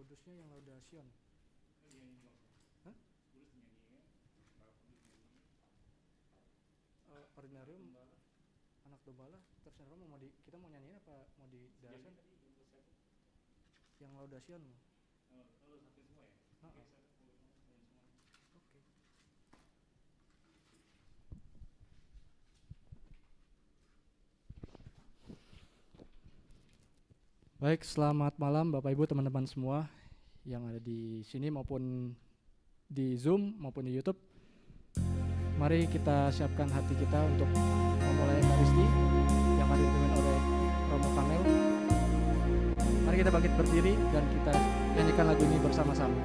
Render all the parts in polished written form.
Kudusnya yang Laudasion. Hah? Ordinarium anak domba lah. Terserah kita mau nyanyiin apa mau di darasan? Yang Laudasion. Satu semua ya? Oke. Baik, selamat malam Bapak Ibu teman-teman semua yang ada di sini maupun di Zoom maupun di YouTube. Mari kita siapkan hati kita untuk memulai Ekaristi yang akan dipimpin oleh Romo Kamel. Mari kita bangkit berdiri dan kita nyanyikan lagu ini bersama-sama.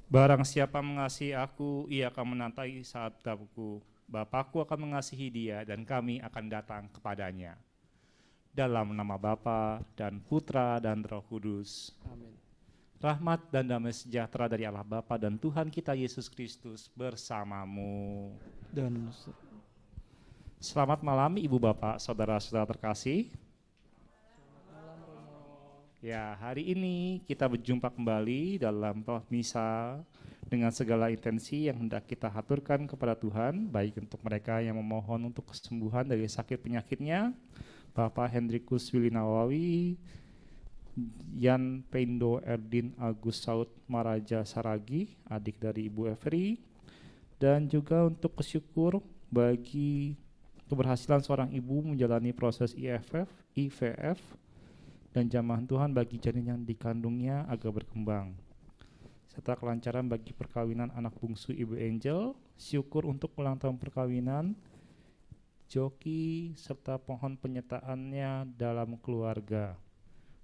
Barang siapa mengasihi aku, ia akan menanti sabdaku. Bapakku akan mengasihi dia dan kami akan datang kepadanya. Dalam nama Bapa dan Putra dan Roh Kudus. Amin. Rahmat dan damai sejahtera dari Allah Bapa dan Tuhan kita Yesus Kristus bersamamu. Dan selamat malam Ibu Bapak, saudara-saudara terkasih. Ya, hari ini kita berjumpa kembali dalam misa dengan segala intensi yang hendak kita haturkan kepada Tuhan, baik untuk mereka yang memohon untuk kesembuhan dari sakit penyakitnya, Bapak Hendrikus Willy Nawawi, Yan Peindo Erdin Agus Saud Maraja Saragi, adik dari Ibu Every, dan juga untuk bersyukur bagi keberhasilan seorang ibu menjalani proses IVF, dan jamahan Tuhan bagi janin yang dikandungnya agar berkembang, serta kelancaran bagi perkawinan anak bungsu Ibu Angel, syukur untuk ulang tahun perkawinan Joki, serta pohon penyertaannya dalam keluarga,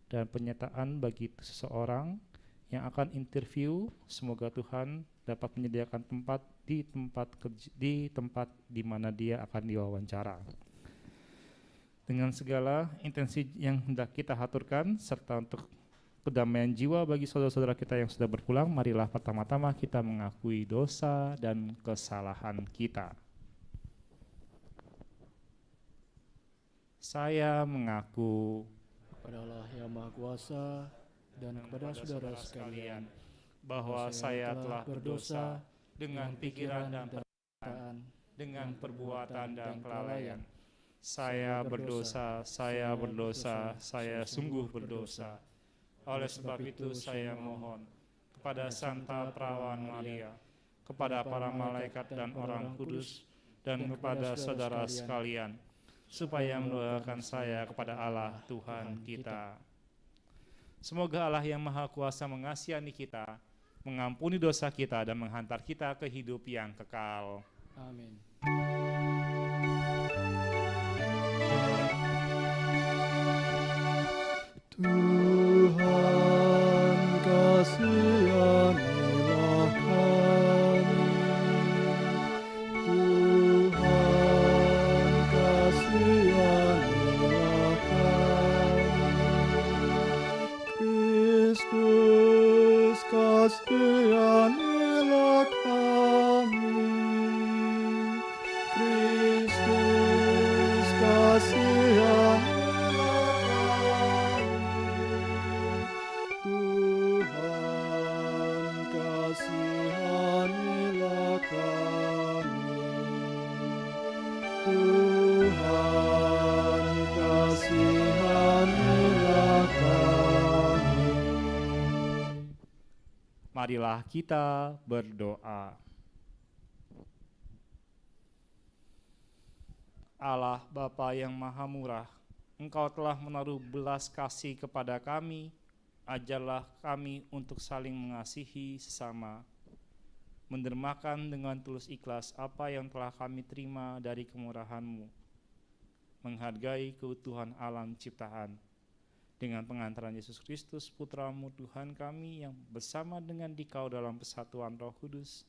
dan penyertaan bagi seseorang yang akan interview. Semoga Tuhan dapat menyediakan tempat di mana dia akan diwawancara. Dengan segala intensi yang hendak kita haturkan, serta untuk kedamaian jiwa bagi saudara-saudara kita yang sudah berpulang, marilah pertama-tama kita mengakui dosa dan kesalahan kita. Saya mengaku kepada Allah yang Maha Kuasa dan kepada saudara sekalian bahwa saya telah berdosa dengan pikiran dan perkataan, dengan perbuatan dan kelalaian. Saya berdosa, saya sungguh berdosa. Oleh sebab itu saya mohon kepada Santa Perawan Maria, kepada para malaikat dan orang kudus, dan kepada saudara sekalian, supaya mendoakan saya kepada Allah Tuhan kita. Semoga Allah yang Maha Kuasa mengasihani kita, mengampuni dosa kita, dan menghantar kita ke hidup yang kekal. Amin. Tuhan kasihanilah kami, Tuhan kasihanilah kami, Kristus kasihanilah kami, Kristus kasihanilah kami. Tuhan kasihanilah kami, Tuhan kasihanilah kami. Marilah kita berdoa. Allah Bapa yang Maha Murah, Engkau telah menaruh belas kasih kepada kami. Ajarlah kami untuk saling mengasihi sesama, mendermakan dengan tulus ikhlas apa yang telah kami terima dari kemurahan-Mu, menghargai keutuhan alam ciptaan, dengan pengantaran Yesus Kristus Putra-Mu Tuhan kami yang bersama dengan Dikau dalam persatuan Roh Kudus,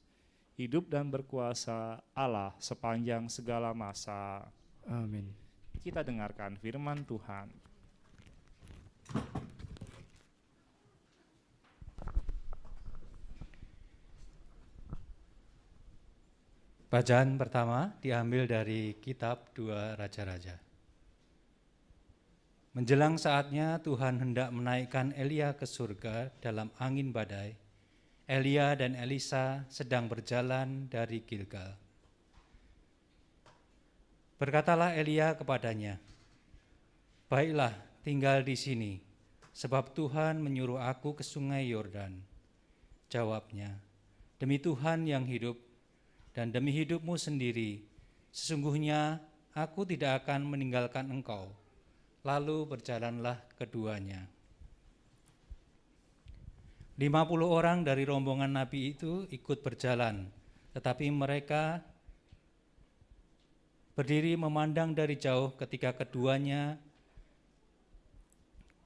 hidup dan berkuasa Allah sepanjang segala masa. Amin. Kita dengarkan firman Tuhan. Bacaan pertama diambil dari kitab 2 Raja-Raja. Menjelang saatnya Tuhan hendak menaikkan Elia ke surga dalam angin badai, Elia dan Elisa sedang berjalan dari Gilgal. Berkatalah Elia kepadanya, "Baiklah, tinggal di sini, sebab Tuhan menyuruh aku ke sungai Yordan." Jawabnya, "Demi Tuhan yang hidup, dan demi hidupmu sendiri, sesungguhnya aku tidak akan meninggalkan engkau." Lalu berjalanlah keduanya. 50 orang dari rombongan Nabi itu ikut berjalan, tetapi mereka berdiri memandang dari jauh ketika keduanya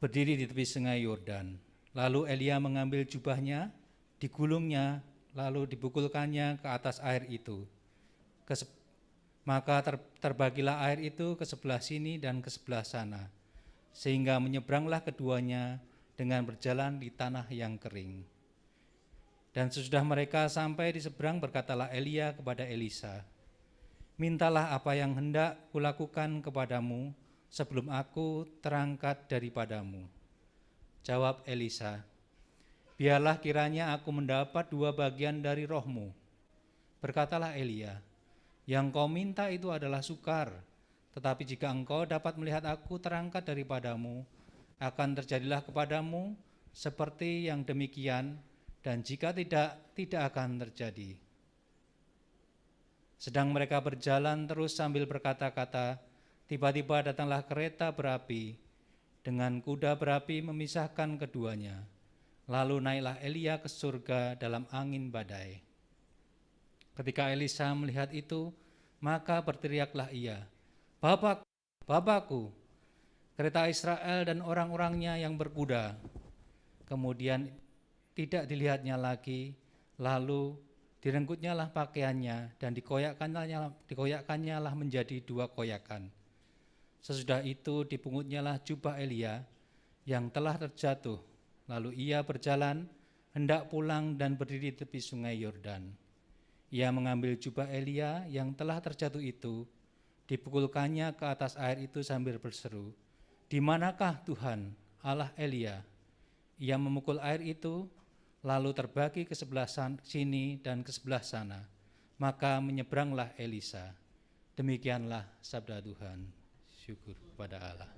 berdiri di tepi sungai Yordan. Lalu Elia mengambil jubahnya, digulungnya, lalu dipukulkannya ke atas air itu. Maka terbagilah air itu ke sebelah sini dan ke sebelah sana, sehingga menyeberanglah keduanya dengan berjalan di tanah yang kering. Dan sesudah mereka sampai di seberang, berkatalah Elia kepada Elisa, "Mintalah apa yang hendak kulakukan kepadamu sebelum aku terangkat daripadamu." Jawab Elisa, "Biarlah kiranya aku mendapat 2 bagian dari rohmu." Berkatalah Elia, "Yang kau minta itu adalah sukar, tetapi jika engkau dapat melihat aku terangkat daripadamu, akan terjadilah kepadamu seperti yang demikian, dan jika tidak, tidak akan terjadi." Sedang mereka berjalan terus sambil berkata-kata, tiba-tiba datanglah kereta berapi dengan kuda berapi memisahkan keduanya. Lalu naiklah Elia ke surga dalam angin badai. Ketika Elisa melihat itu, maka berteriaklah ia, "Bapakku, Bapakku, kereta Israel dan orang-orangnya yang berkuda." Kemudian tidak dilihatnya lagi, lalu direnggutnyalah pakaiannya dan dikoyakkannya lah menjadi 2 koyakan. Sesudah itu dipungutnyalah jubah Elia yang telah terjatuh. Lalu ia berjalan, hendak pulang dan berdiri di tepi sungai Yordan. Ia mengambil jubah Elia yang telah terjatuh itu, dipukulkannya ke atas air itu sambil berseru, "Di manakah Tuhan, Allah Elia?" Ia memukul air itu, lalu terbagi ke sebelah sini dan ke sebelah sana. Maka menyeberanglah Elisa. Demikianlah sabda Tuhan. Syukur kepada Allah.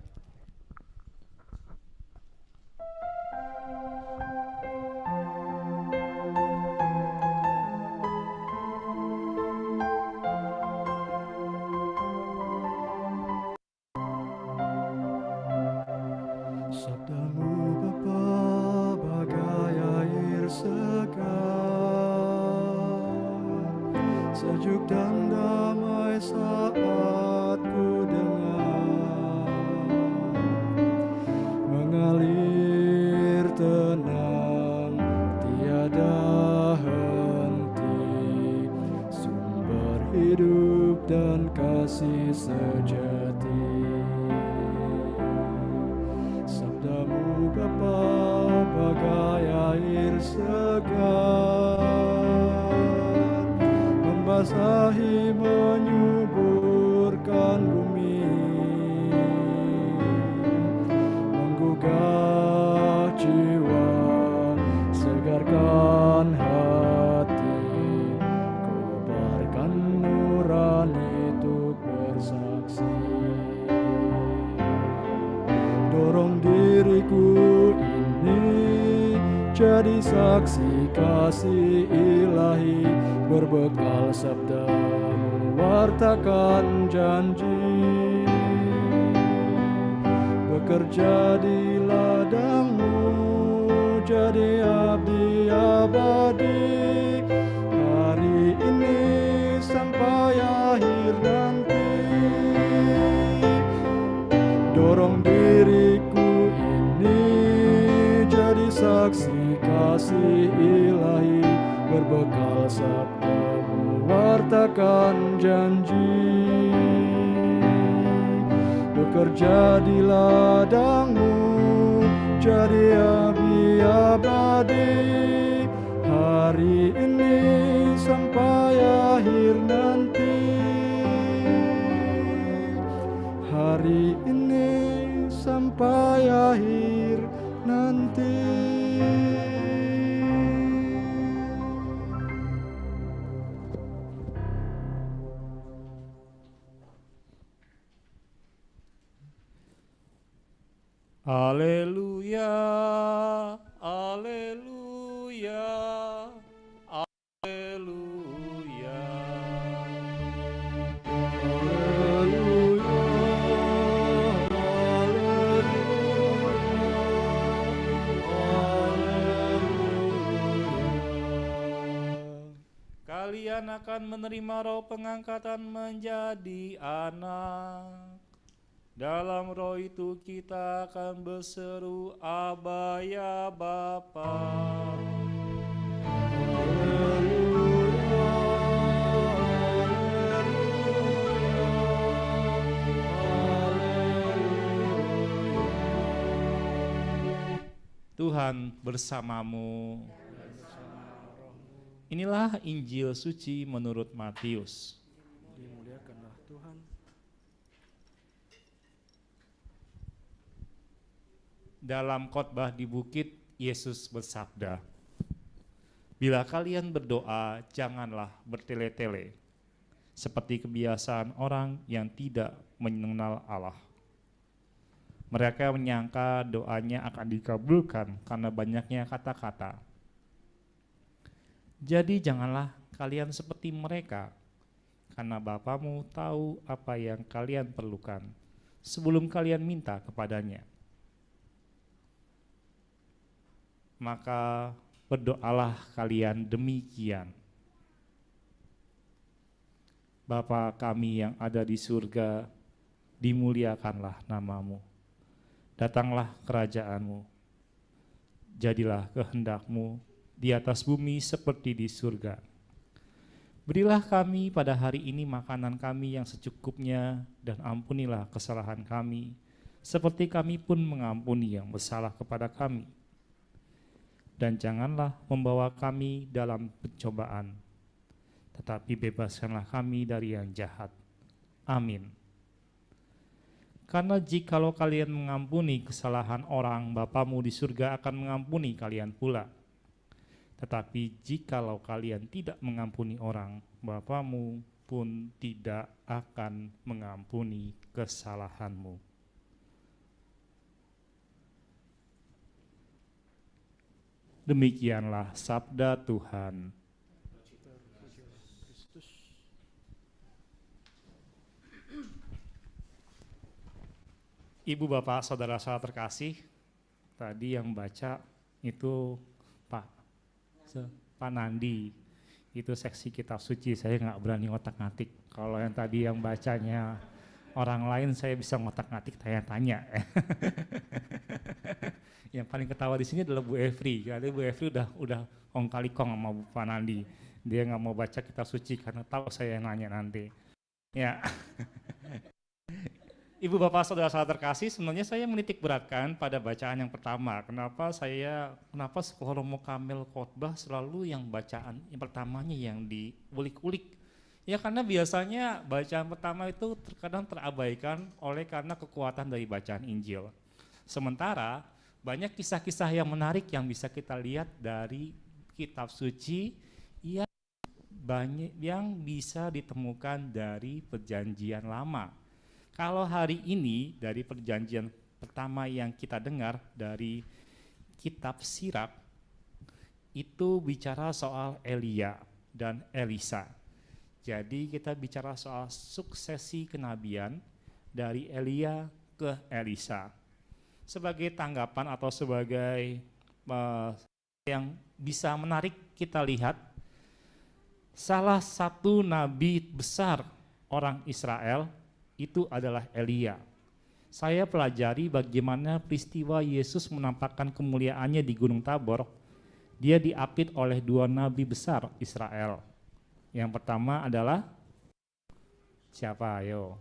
sejuk dan damai saat ku dengar mengalir tenang tiada henti, sumber hidup dan kasih sejati. Sabdamu Bapa bagai air segar, membasahi menyuburkan bumi, menggugah jiwa, segarkan hati, kobarkan nurani untuk bersaksi. Dorong diriku ini jadi saksi kasih ilahi, berbekal sabdamu wartakan janji, bekerja di ladangmu jadi abdi abadi, hari ini sampai akhir nanti. Dorong diriku ini jadi saksi kasih ilahi, berbekal sabdamu wartakan janji, bekerja di ladangmu jadi abdi abadi, hari ini sampai akhir nanti. Hari ini sampai akhir nanti. Haleluya, haleluya, haleluya. Kalian akan menerima roh pengangkatan menjadi anak. Dalam roh itu kita akan berseru Aba ya Bapa. Tuhan bersamamu. Inilah Injil suci menurut Matius. Dimuliakanlah Tuhan. Dalam khotbah di bukit, Yesus bersabda, "Bila kalian berdoa, janganlah bertele-tele, seperti kebiasaan orang yang tidak mengenal Allah. Mereka menyangka doanya akan dikabulkan karena banyaknya kata-kata. Jadi janganlah kalian seperti mereka, karena Bapamu tahu apa yang kalian perlukan sebelum kalian minta kepadanya. Maka berdoalah kalian demikian: Bapa kami yang ada di surga, dimuliakanlah namamu. Datanglah kerajaanmu. Jadilah kehendakmu di atas bumi seperti di surga. Berilah kami pada hari ini makanan kami yang secukupnya, dan ampunilah kesalahan kami, seperti kami pun mengampuni yang bersalah kepada kami. Dan janganlah membawa kami dalam pencobaan, tetapi bebaskanlah kami dari yang jahat. Amin. Karena jikalau kalian mengampuni kesalahan orang, Bapamu di surga akan mengampuni kalian pula. Tetapi jikalau kalian tidak mengampuni orang, Bapamu pun tidak akan mengampuni kesalahanmu." Demikianlah sabda Tuhan. Ibu, Bapak, Saudara-saudara terkasih, tadi yang baca itu Pak Nandi, Itu seksi kitab suci, saya nggak berani ngotak-ngatik. Kalau yang tadi yang bacanya orang lain, saya bisa ngotak-ngatik tanya-tanya. Yang paling ketawa di sini adalah Bu Efri. Karena Bu Efri udah kong kali kong sama Bu Panandi. Dia nggak mau baca kitab suci karena tahu saya yang nanya nanti. Ya. Ibu bapak saudara-saudara terkasih, sebenarnya saya menitik beratkan pada bacaan yang pertama. Kenapa sekolah Romo Kamil khotbah selalu yang bacaan yang pertamanya yang diulik-ulik? Ya karena biasanya bacaan pertama itu terkadang terabaikan oleh karena kekuatan dari bacaan Injil. Sementara banyak kisah-kisah yang menarik yang bisa kita lihat dari kitab suci yang banyak yang bisa ditemukan dari Perjanjian Lama. Kalau hari ini dari perjanjian pertama yang kita dengar dari kitab Sirach itu bicara soal Elia dan Elisa. Jadi kita bicara soal suksesi kenabian dari Elia ke Elisa. Sebagai tanggapan atau sebagai yang bisa menarik kita lihat, salah satu nabi besar orang Israel itu adalah Elia. Saya pelajari bagaimana peristiwa Yesus menampakkan kemuliaannya di Gunung Tabor. Dia diapit oleh dua nabi besar Israel. Yang pertama adalah siapa? Ayo.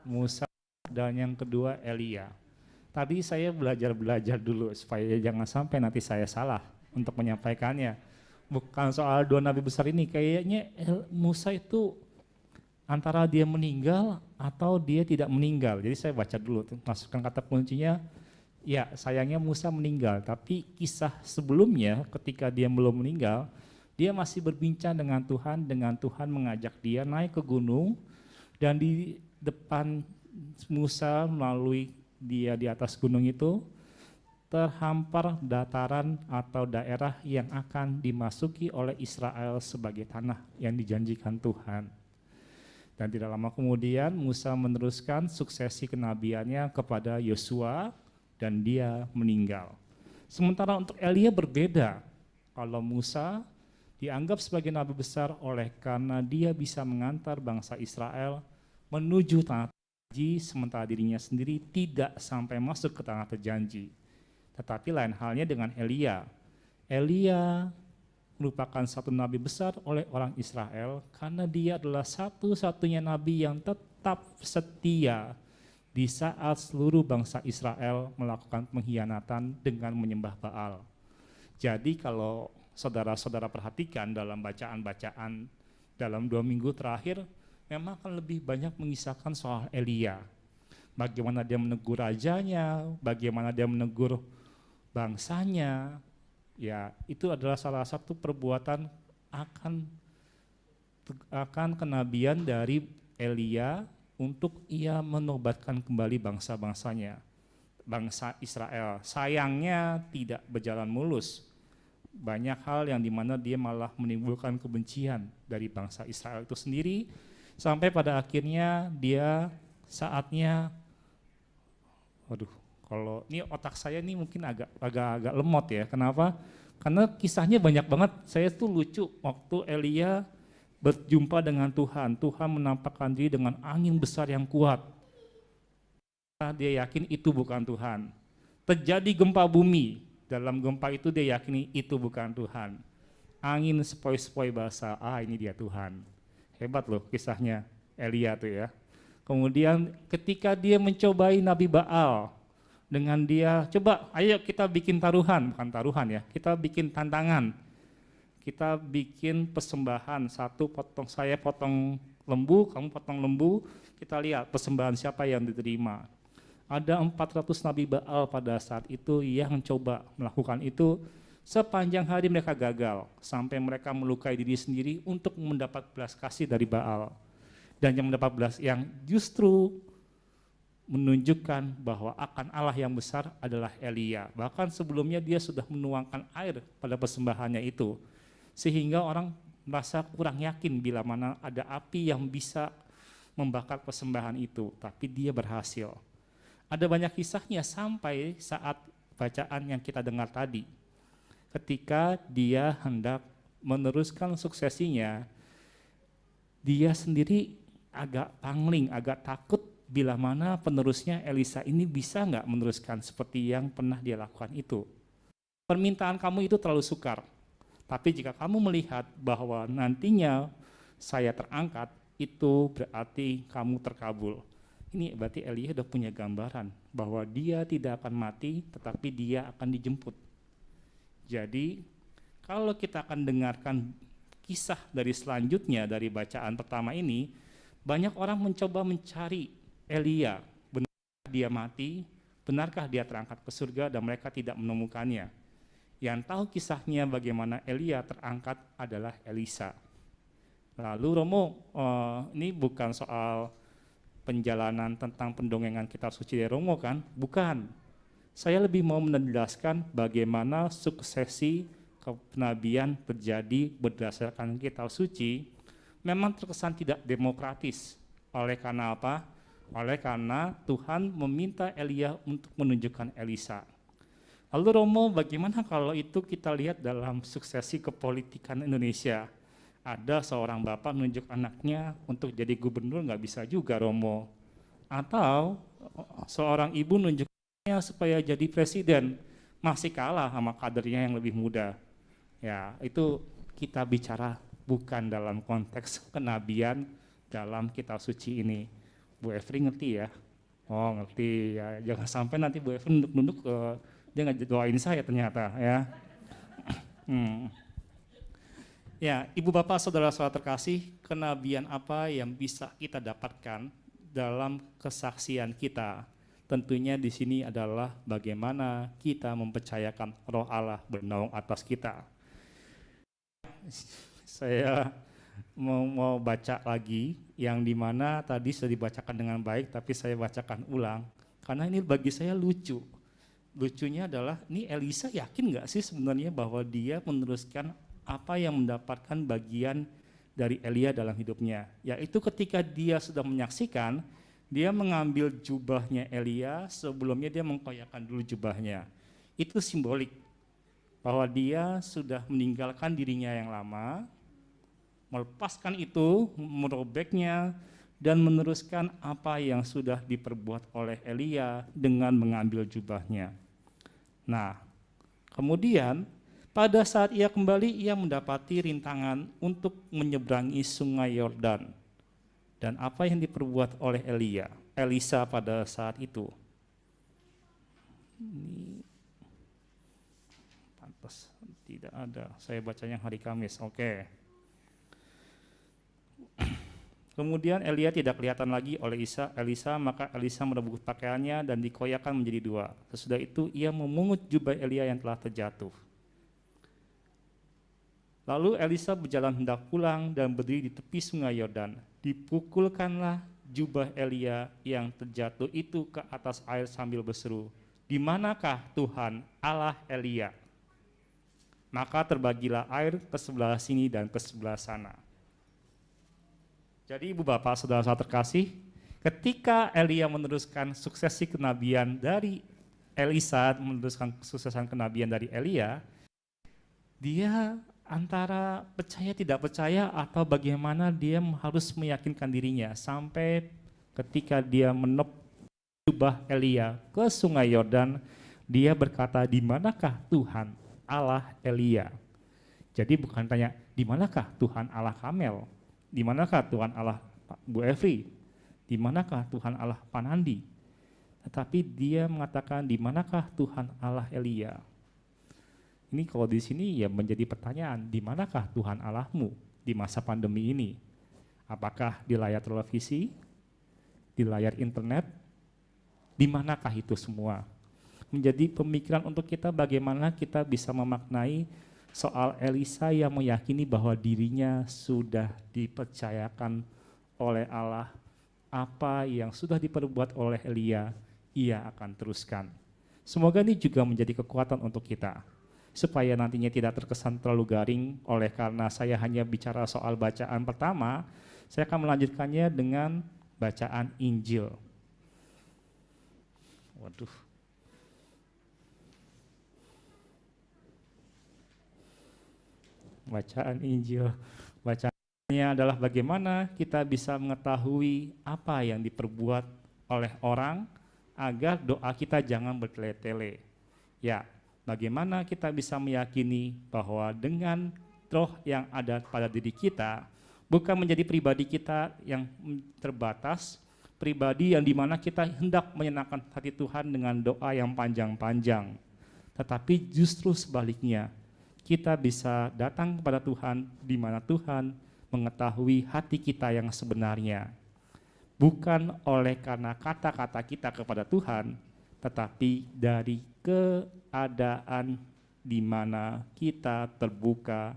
Musa, dan yang kedua Elia. Tadi saya belajar dulu supaya jangan sampai nanti saya salah untuk menyampaikannya. Bukan soal dua nabi besar ini, kayaknya Musa itu antara dia meninggal atau dia tidak meninggal. Jadi saya baca dulu tuh, masukkan kata kuncinya, ya sayangnya Musa meninggal, tapi kisah sebelumnya ketika dia belum meninggal, dia masih berbincang dengan Tuhan mengajak dia naik ke gunung, dan di depan Musa melalui dia di atas gunung itu, terhampar dataran atau daerah yang akan dimasuki oleh Israel sebagai tanah yang dijanjikan Tuhan. Dan tidak lama kemudian Musa meneruskan suksesi kenabiannya kepada Yosua dan dia meninggal. Sementara untuk Elia berbeda. Kalau Musa dianggap sebagai nabi besar oleh karena dia bisa mengantar bangsa Israel menuju tanah terjanji, sementara dirinya sendiri tidak sampai masuk ke tanah terjanji. Tetapi lain halnya dengan Elia. Elia merupakan satu nabi besar oleh orang Israel karena dia adalah satu-satunya nabi yang tetap setia di saat seluruh bangsa Israel melakukan pengkhianatan dengan menyembah Baal. Jadi kalau saudara-saudara perhatikan dalam bacaan-bacaan dalam 2 minggu terakhir, memang akan lebih banyak mengisahkan soal Elia. Bagaimana dia menegur rajanya, bagaimana dia menegur bangsanya. Ya, itu adalah salah satu perbuatan akan kenabian dari Elia untuk ia menobatkan kembali bangsa-bangsanya, bangsa Israel. Sayangnya tidak berjalan mulus. Banyak hal yang dimana dia malah menimbulkan kebencian dari bangsa Israel itu sendiri, sampai pada akhirnya dia saatnya, kalau ini otak saya ini mungkin agak lemot ya. Kenapa? Karena kisahnya banyak banget. Saya tuh lucu waktu Elia berjumpa dengan Tuhan. Tuhan menampakkan diri dengan angin besar yang kuat. Dia yakin itu bukan Tuhan. Terjadi gempa bumi. Dalam gempa itu dia yakini itu bukan Tuhan. Angin sepoi-sepoi basah. Ini dia Tuhan. Hebat loh kisahnya Elia tuh ya. Kemudian ketika dia mencobai Nabi Baal, dengan dia, coba ayo kita bikin taruhan, bukan taruhan ya, kita bikin tantangan. Kita bikin persembahan, saya potong lembu, kamu potong lembu, kita lihat persembahan siapa yang diterima. Ada 400 Nabi Baal pada saat itu yang coba melakukan itu, sepanjang hari mereka gagal, sampai mereka melukai diri sendiri untuk mendapat belas kasih dari Baal. Dan yang mendapat belas, yang justru menunjukkan bahwa akan Allah yang besar adalah Elia. Bahkan sebelumnya dia sudah menuangkan air pada persembahannya itu. Sehingga orang merasa kurang yakin bila mana ada api yang bisa membakar persembahan itu. Tapi dia berhasil. Ada banyak kisahnya sampai saat bacaan yang kita dengar tadi. Ketika dia hendak meneruskan suksesinya, dia sendiri agak pangling, agak takut bila mana penerusnya Elisa ini bisa nggak meneruskan seperti yang pernah dia lakukan itu. Permintaan kamu itu terlalu sukar, tapi jika kamu melihat bahwa nantinya saya terangkat, itu berarti kamu terkabul. Ini berarti Elia sudah punya gambaran bahwa dia tidak akan mati, tetapi dia akan dijemput. Jadi kalau kita akan dengarkan kisah dari selanjutnya dari bacaan pertama ini, banyak orang mencoba mencari Elia. Benarkah dia mati? Benarkah dia terangkat ke surga? Dan mereka tidak menemukannya. Yang tahu kisahnya bagaimana Elia terangkat adalah Elisa. Lalu Romo, ini bukan soal penjalanan tentang pendongengan kitab suci dari Romo kan? Bukan. Saya lebih mau menjelaskan bagaimana suksesi kenabian terjadi berdasarkan kitab suci memang terkesan tidak demokratis. Oleh karena apa? Oleh karena Tuhan meminta Elia untuk menunjukkan Elisa. Lalu Romo, bagaimana kalau itu kita lihat dalam suksesi kepolitikan Indonesia? Ada seorang bapak menunjuk anaknya untuk jadi gubernur, nggak bisa juga Romo. Atau seorang ibu nunjuk anaknya supaya jadi presiden, masih kalah sama kadernya yang lebih muda. Ya, itu kita bicara bukan dalam konteks kenabian dalam kitab suci ini. Bu Efri ngerti ya? Oh ngerti ya, jangan sampai nanti Bu Efri nunduk-nunduk dia nggak doain saya ternyata ya. Ya, Ibu Bapak Saudara-saudara terkasih, kenabian apa yang bisa kita dapatkan dalam kesaksian kita? Tentunya di sini adalah bagaimana kita mempercayakan Roh Allah bernaung atas kita. Saya mau baca lagi yang dimana tadi sudah dibacakan dengan baik, tapi saya bacakan ulang karena ini bagi saya lucu. Lucunya adalah ini Elisa yakin nggak sih sebenarnya bahwa dia meneruskan apa yang mendapatkan bagian dari Elia dalam hidupnya, yaitu ketika dia sudah menyaksikan dia mengambil jubahnya Elia, sebelumnya dia mengkoyakkan dulu jubahnya. Itu simbolik bahwa dia sudah meninggalkan dirinya yang lama, melepaskan itu, merobeknya, dan meneruskan apa yang sudah diperbuat oleh Elia dengan mengambil jubahnya. Nah, kemudian pada saat ia kembali, ia mendapati rintangan untuk menyeberangi sungai Yordan. Dan apa yang diperbuat oleh Elisa pada saat itu? Ini pantas tidak ada, saya bacanya hari Kamis, oke. Kemudian Elia tidak kelihatan lagi oleh Elisa, maka Elisa merebut pakaiannya dan dikoyakkan menjadi dua. Sesudah itu ia memungut jubah Elia yang telah terjatuh. Lalu Elisa berjalan hendak pulang dan berdiri di tepi sungai Yordan. Dipukulkanlah jubah Elia yang terjatuh itu ke atas air sambil berseru, "Di manakah Tuhan Allah Elia?" Maka terbagilah air ke sebelah sini dan ke sebelah sana. Jadi Ibu Bapak Saudara-saudara terkasih, ketika Elia meneruskan suksesi kenabian dari Elisa, meneruskan kesuksesan kenabian dari Elia, dia antara percaya tidak percaya atau bagaimana dia harus meyakinkan dirinya sampai ketika dia menep jubah Elia ke sungai Yordan, dia berkata, "Di manakah Tuhan Allah Elia?" Jadi bukan tanya, "Di manakah Tuhan Allah Kamel? Di manakah Tuhan Allah Bu Efri? Di manakah Tuhan Allah Panandi?" Tetapi dia mengatakan, "Di manakah Tuhan Allah Elia?" Ini kalau di sini ya menjadi pertanyaan, di manakah Tuhan Allahmu di masa pandemi ini? Apakah di layar televisi, di layar internet, di manakah itu semua? Menjadi pemikiran untuk kita bagaimana kita bisa memaknai soal Elisa yang meyakini bahwa dirinya sudah dipercayakan oleh Allah, apa yang sudah diperbuat oleh Elia, ia akan teruskan. Semoga ini juga menjadi kekuatan untuk kita, supaya nantinya tidak terkesan terlalu garing oleh karena saya hanya bicara soal bacaan pertama, saya akan melanjutkannya dengan bacaan Injil. Waduh. bacaan Injil. Bacaannya adalah bagaimana kita bisa mengetahui apa yang diperbuat oleh orang agar doa kita jangan bertele-tele. Ya, bagaimana kita bisa meyakini bahwa dengan roh yang ada pada diri kita, bukan menjadi pribadi kita yang terbatas, pribadi yang dimana kita hendak menyenangkan hati Tuhan dengan doa yang panjang-panjang. Tetapi justru sebaliknya, kita bisa datang kepada Tuhan di mana Tuhan mengetahui hati kita yang sebenarnya. Bukan oleh karena kata-kata kita kepada Tuhan, tetapi dari keadaan di mana kita terbuka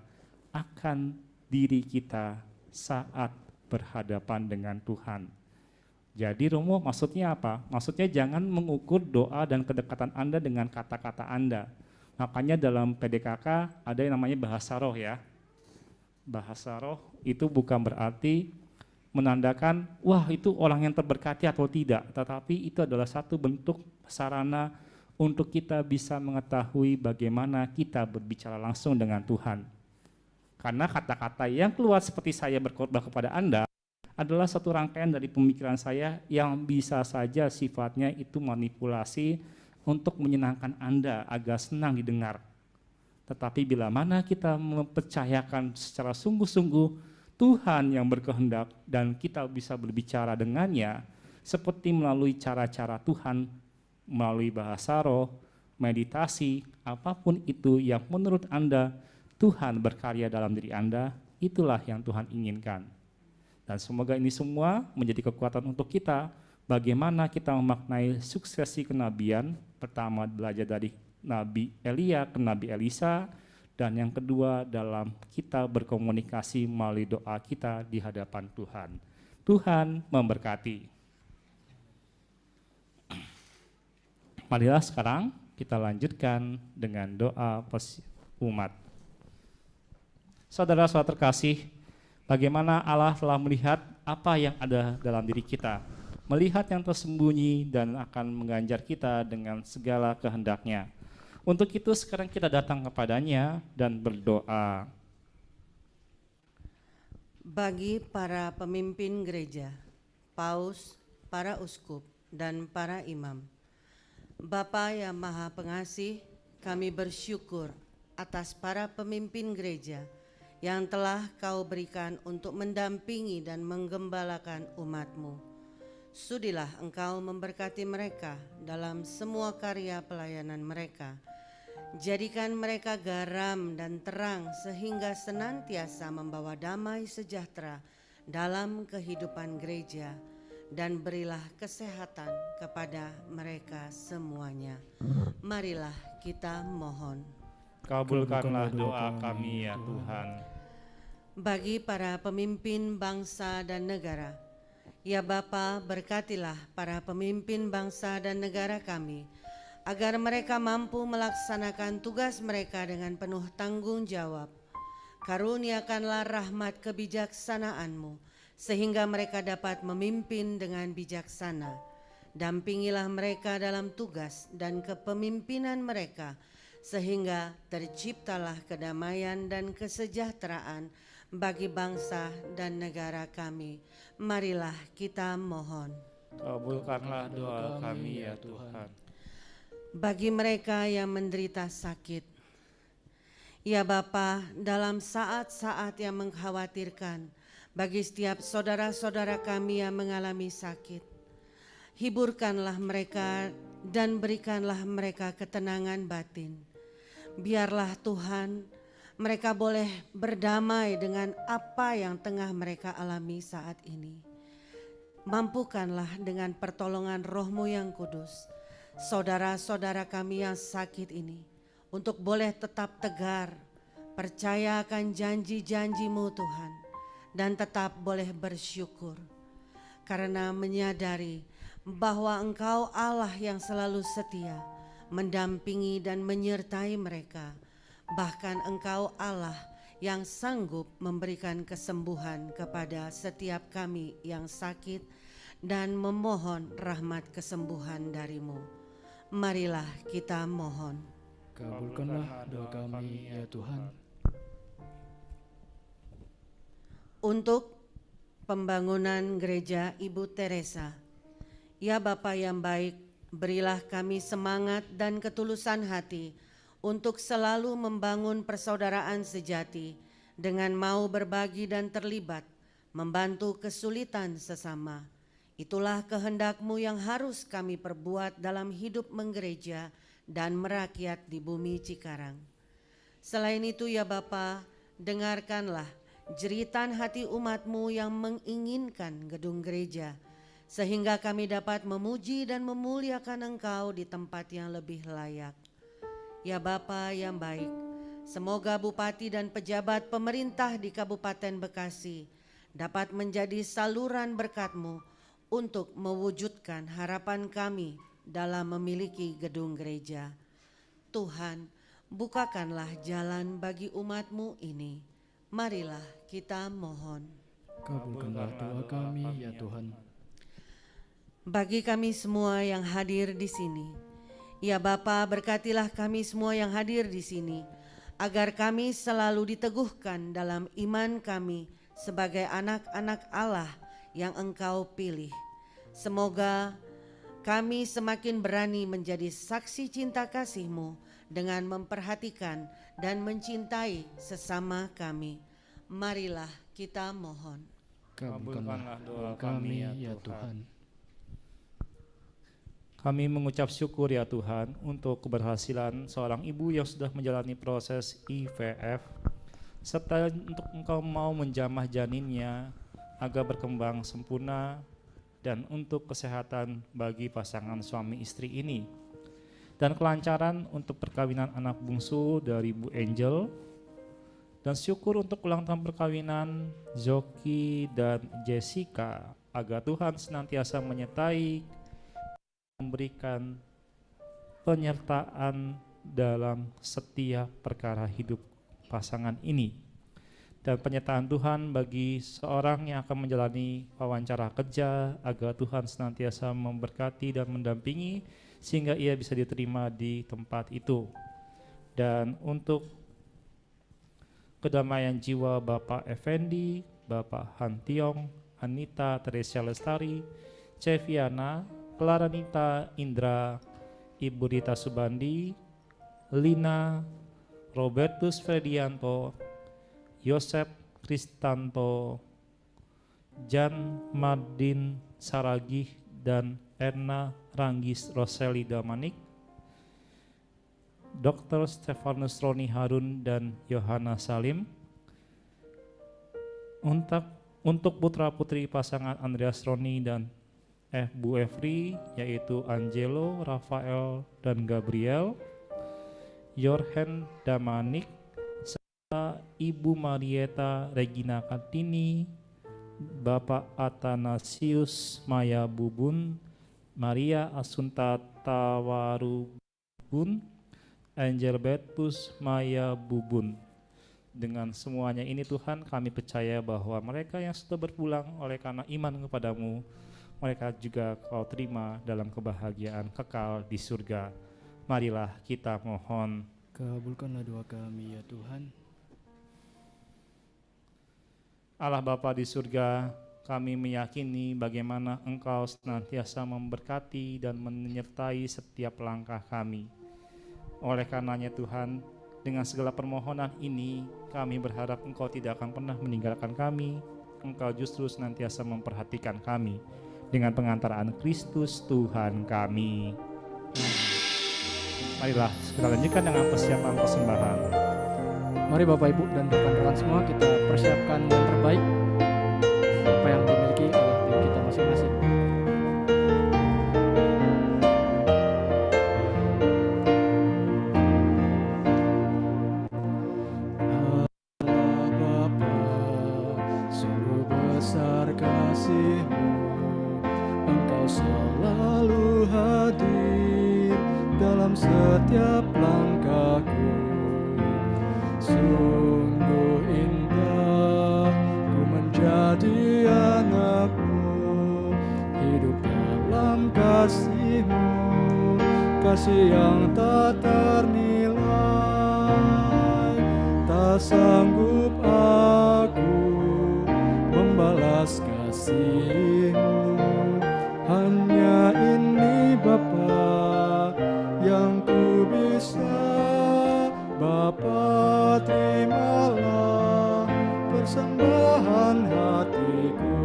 akan diri kita saat berhadapan dengan Tuhan. Jadi Romo maksudnya apa? Maksudnya jangan mengukur doa dan kedekatan Anda dengan kata-kata Anda. Makanya dalam PDKK ada yang namanya bahasa roh ya. Bahasa roh itu bukan berarti menandakan, wah itu orang yang terberkati atau tidak, tetapi itu adalah satu bentuk sarana untuk kita bisa mengetahui bagaimana kita berbicara langsung dengan Tuhan. Karena kata-kata yang keluar seperti saya berkhotbah kepada Anda adalah satu rangkaian dari pemikiran saya yang bisa saja sifatnya itu manipulasi untuk menyenangkan Anda agar senang didengar. Tetapi bila mana kita mempercayakan secara sungguh-sungguh Tuhan yang berkehendak dan kita bisa berbicara dengannya seperti melalui cara-cara Tuhan, melalui bahasa roh, meditasi, apapun itu yang menurut Anda Tuhan berkarya dalam diri Anda, itulah yang Tuhan inginkan. Dan semoga ini semua menjadi kekuatan untuk kita bagaimana kita memaknai suksesi kenabian. Pertama belajar dari Nabi Elia ke Nabi Elisa, dan yang kedua dalam kita berkomunikasi melalui doa kita di hadapan Tuhan. Tuhan memberkati. Marilah sekarang kita lanjutkan dengan doa umat. Saudara-saudara terkasih, bagaimana Allah telah melihat apa yang ada dalam diri kita, melihat yang tersembunyi dan akan mengganjar kita dengan segala kehendaknya. Untuk itu sekarang kita datang kepadanya dan berdoa. Bagi para pemimpin gereja, paus, para uskup, dan para imam, Bapa yang Maha Pengasih, kami bersyukur atas para pemimpin gereja yang telah Kau berikan untuk mendampingi dan menggembalakan umat-Mu. Sudilah Engkau memberkati mereka dalam semua karya pelayanan mereka. Jadikan mereka garam dan terang sehingga senantiasa membawa damai sejahtera dalam kehidupan gereja, dan berilah kesehatan kepada mereka semuanya. Marilah kita mohon. Kabulkanlah doa kami ya Tuhan. Bagi para pemimpin bangsa dan negara, ya Bapa, berkatilah para pemimpin bangsa dan negara kami, agar mereka mampu melaksanakan tugas mereka dengan penuh tanggung jawab. Karuniakanlah rahmat kebijaksanaan-Mu, sehingga mereka dapat memimpin dengan bijaksana. Dampingilah mereka dalam tugas dan kepemimpinan mereka, sehingga terciptalah kedamaian dan kesejahteraan bagi bangsa dan negara kami. Marilah kita mohon. Kabulkanlah doa kami ya Tuhan. Bagi mereka yang menderita sakit, ya Bapa, dalam saat-saat yang mengkhawatirkan bagi setiap saudara-saudara kami yang mengalami sakit, hiburkanlah mereka dan berikanlah mereka ketenangan batin. Biarlah Tuhan, mereka boleh berdamai dengan apa yang tengah mereka alami saat ini. Mampukanlah dengan pertolongan Roh-Mu yang kudus saudara-saudara kami yang sakit ini untuk boleh tetap tegar, percaya akan janji-janji-Mu Tuhan, dan tetap boleh bersyukur karena menyadari bahwa Engkau Allah yang selalu setia mendampingi dan menyertai mereka. Bahkan Engkau Allah yang sanggup memberikan kesembuhan kepada setiap kami yang sakit dan memohon rahmat kesembuhan dari-Mu. Marilah kita mohon. Kabulkanlah doa kami ya Tuhan. untuk pembangunan gereja Ibu Teresa. Ya Bapa yang baik, berilah kami semangat dan ketulusan hati untuk selalu membangun persaudaraan sejati dengan mau berbagi dan terlibat, membantu kesulitan sesama. Itulah kehendak-Mu yang harus kami perbuat dalam hidup menggereja dan merakyat di bumi Cikarang. Selain itu ya Bapa, dengarkanlah jeritan hati umat-Mu yang menginginkan gedung gereja, sehingga kami dapat memuji dan memuliakan Engkau di tempat yang lebih layak. Ya Bapa yang baik, semoga Bupati dan pejabat pemerintah di Kabupaten Bekasi dapat menjadi saluran berkat-Mu untuk mewujudkan harapan kami dalam memiliki gedung gereja. Tuhan, bukakanlah jalan bagi umat-Mu ini. Marilah kita mohon. Kabulkanlah doa kami ya Tuhan. Bagi kami semua yang hadir di sini, ya Bapa, berkatilah kami semua yang hadir di sini, agar kami selalu diteguhkan dalam iman kami sebagai anak-anak Allah yang Engkau pilih. Semoga kami semakin berani menjadi saksi cinta kasih-Mu dengan memperhatikan dan mencintai sesama kami. Marilah kita mohon. Kabulkanlah doa kami ya Tuhan. Kami mengucap syukur ya Tuhan untuk keberhasilan seorang ibu yang sudah menjalani proses IVF, serta untuk Engkau mau menjamah janinnya agar berkembang sempurna, dan untuk kesehatan bagi pasangan suami istri ini, dan kelancaran untuk perkawinan anak bungsu dari Bu Angel, dan syukur untuk ulang tahun perkawinan Zoki dan Jessica, agar Tuhan senantiasa menyertai, memberikan penyertaan dalam setiap perkara hidup pasangan ini. Dan penyertaan Tuhan bagi seorang yang akan menjalani wawancara kerja, agar Tuhan senantiasa memberkati dan mendampingi sehingga ia bisa diterima di tempat itu. Dan untuk kedamaian jiwa Bapak Effendi, Bapak Han Tiong, Anita Teresia Lestari, Ceviana, Klaranita Indra, Ibu Rita Subandi, Lina, Robertus Fredianto, Yosep Kristanto, Jan Mardin Saragih, dan Erna Ranggis Roseli Damanik, Dr. Stefanus Roni Harun dan Yohana Salim. Untuk putra-putri pasangan Andreas Roni dan Bu Efri, yaitu Angelo, Rafael, dan Gabriel, Yorhen Damanik, Ibu Marieta Regina Kartini, Bapak Athanasius Maya Bubun, Maria Asunta Tawarubun, Angel Betus Maya Bubun. Dengan semuanya ini Tuhan, kami percaya bahwa mereka yang sudah berpulang oleh karena iman kepadamu, mereka juga Kau terima dalam kebahagiaan kekal di surga. Marilah kita mohon. Kabulkanlah doa kami ya Tuhan. Allah Bapa di surga, kami meyakini bagaimana Engkau senantiasa memberkati dan menyertai setiap langkah kami. Oleh karenanya Tuhan, dengan segala permohonan ini, kami berharap Engkau tidak akan pernah meninggalkan kami. Engkau justru senantiasa memperhatikan kami dengan pengantaraan Kristus Tuhan kami. Marilah kita lanjutkan dengan persiapan persembahan. Mari Bapak Ibu dan rekan-rekan semua, kita persiapkan yang terbaik apa yang dimiliki oleh diri kita masing-masing. Allah Bapa, sungguh besar kasih-Mu, Engkau selalu hadir dalam setiap langkahku. Sungguh indah ku menjadi anak-Mu, hidup dalam kasih-Mu, kasih yang tak ternilai. Tak sanggup aku membalas kasih-Mu. Hanya ini Bapa yang ku bisa. Bapa, terimalah persembahan hatiku,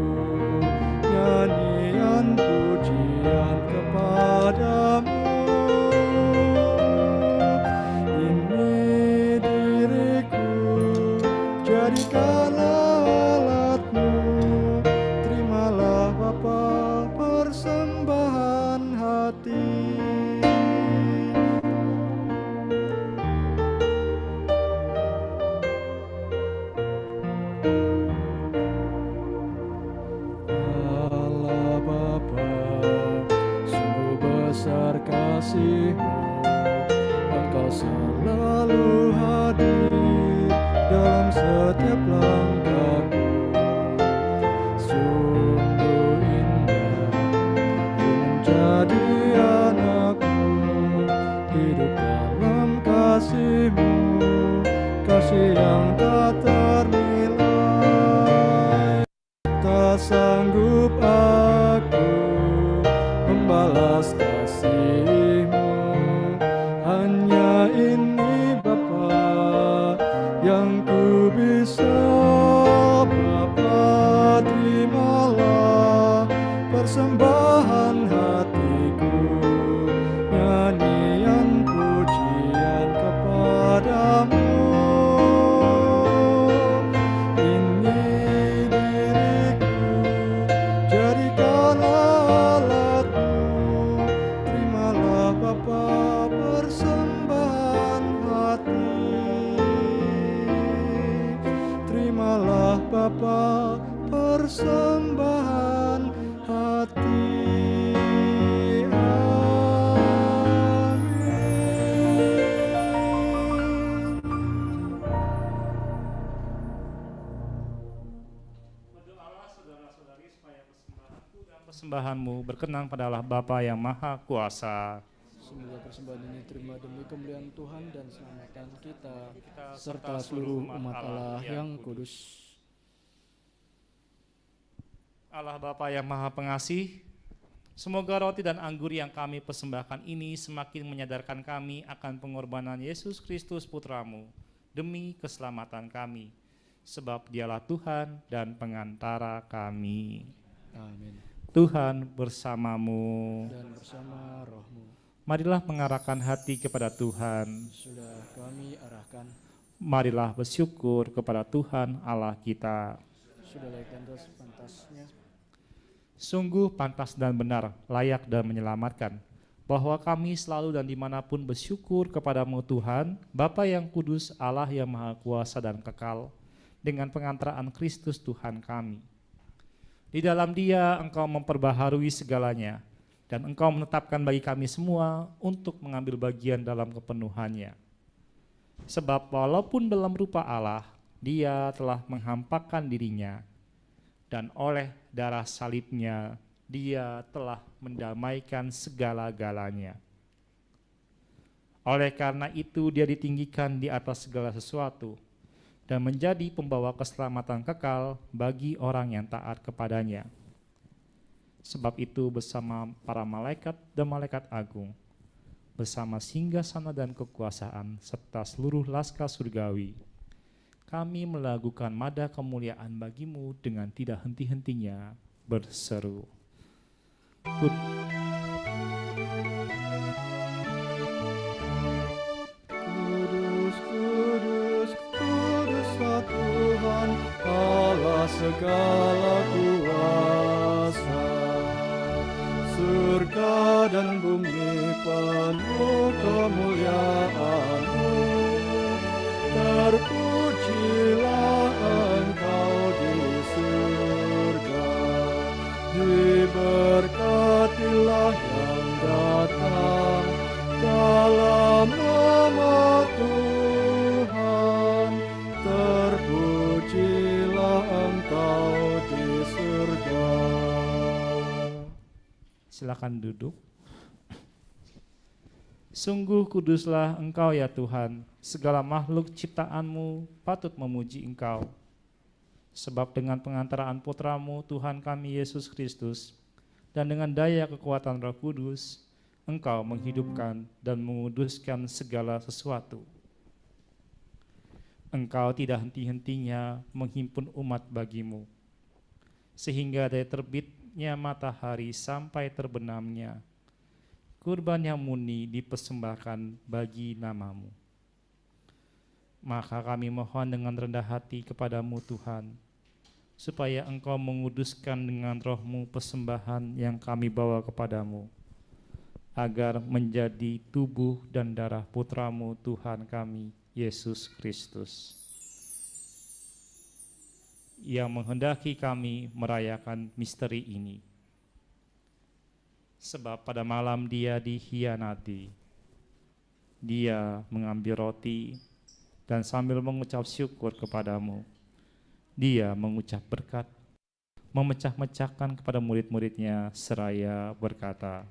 nyanyian pujian kepadamu. Ini diriku, jadikanlah alatmu. Terimalah Bapa persembahan hati. Allah Bapa, sungguh besar kasih-Mu. Engkau selalu hadir dalam setiap langkahku. Sungguh indah ku menjadi anak-Mu, hidup dalam kasih-Mu, kasih yang tak ternilai. Tak sanggup aku membalas kasih-Mu. Hanya ini Bapa yang ku bisa. Bapa, terimalah persembahan hatiku, nyanyian pujian kepadamu. Ini diriku, jadikanlah alatmu. Terimalah Bapa persembahan hati. Terimalah Bapa persembahan hati. Amin. Berdoalah saudara-saudari supaya persembahanku dan persembahanmu berkenan pada Allah Bapa yang Maha Kuasa. Semoga persembahan ini terima demi kemuliaan Tuhan dan keselamatan kita, serta seluruh umat Allah yang kudus. Allah Bapa yang Maha Pengasih, semoga roti dan anggur yang kami persembahkan ini semakin menyadarkan kami akan pengorbanan Yesus Kristus Putra-Mu demi keselamatan kami, sebab Dialah Tuhan dan pengantara kami. Amin. Tuhan bersamamu. Dan bersama rohmu, Marilah mengarahkan hati kepada Tuhan. sudah kami arahkan. Marilah bersyukur kepada Tuhan Allah kita. Sudah layak dan sepantasnya. Sungguh pantas dan benar, layak dan menyelamatkan, bahwa kami selalu dan dimanapun bersyukur kepadamu Tuhan, Bapa yang kudus, Allah yang maha kuasa dan kekal, dengan pengantaraan Kristus Tuhan kami. Di dalam Dia Engkau memperbaharui segalanya, dan Engkau menetapkan bagi kami semua untuk mengambil bagian dalam kepenuhannya. Sebab walaupun dalam rupa Allah, Dia telah menghampakan dirinya, dan oleh darah salibnya Dia telah mendamaikan segala-galanya. Oleh karena itu Dia ditinggikan di atas segala sesuatu dan menjadi pembawa keselamatan kekal bagi orang yang taat kepadanya. Sebab itu bersama para malaikat dan malaikat agung, bersama singgasana dan kekuasaan serta seluruh laskar surgawi, kami melakukan mada kemuliaan bagimu dengan tidak henti-hentinya berseru. Kudus, kudus, kuduslah Tuhan, Allah segala kuasa. Surga dan bumi penuh kemuliaan-Mu. Terpujilah Engkau di surga, diberkatilah yang datang dalam nama Tuhan. Terpujilah Engkau di surga. Silakan duduk. Sungguh kuduslah Engkau ya Tuhan, segala makhluk ciptaan-Mu patut memuji Engkau. Sebab dengan pengantaraan putra-Mu Tuhan kami Yesus Kristus dan dengan daya kekuatan Roh Kudus, Engkau menghidupkan dan menguduskan segala sesuatu. Engkau tidak henti-hentinya menghimpun umat bagi-Mu, sehingga dari terbitnya matahari sampai terbenamnya, kurban yang murni dipersembahkan bagi nama-Mu. Maka kami mohon dengan rendah hati kepada-Mu Tuhan, supaya Engkau menguduskan dengan Roh-Mu persembahan yang kami bawa kepada-Mu, agar menjadi tubuh dan darah Putra-Mu Tuhan kami, Yesus Kristus, yang menghendaki kami merayakan misteri ini. Sebab pada malam Dia dikhianati, Dia mengambil roti dan sambil mengucap syukur kepada-Mu, Dia mengucap berkat, memecah-mecahkan kepada murid-murid-Nya seraya berkata,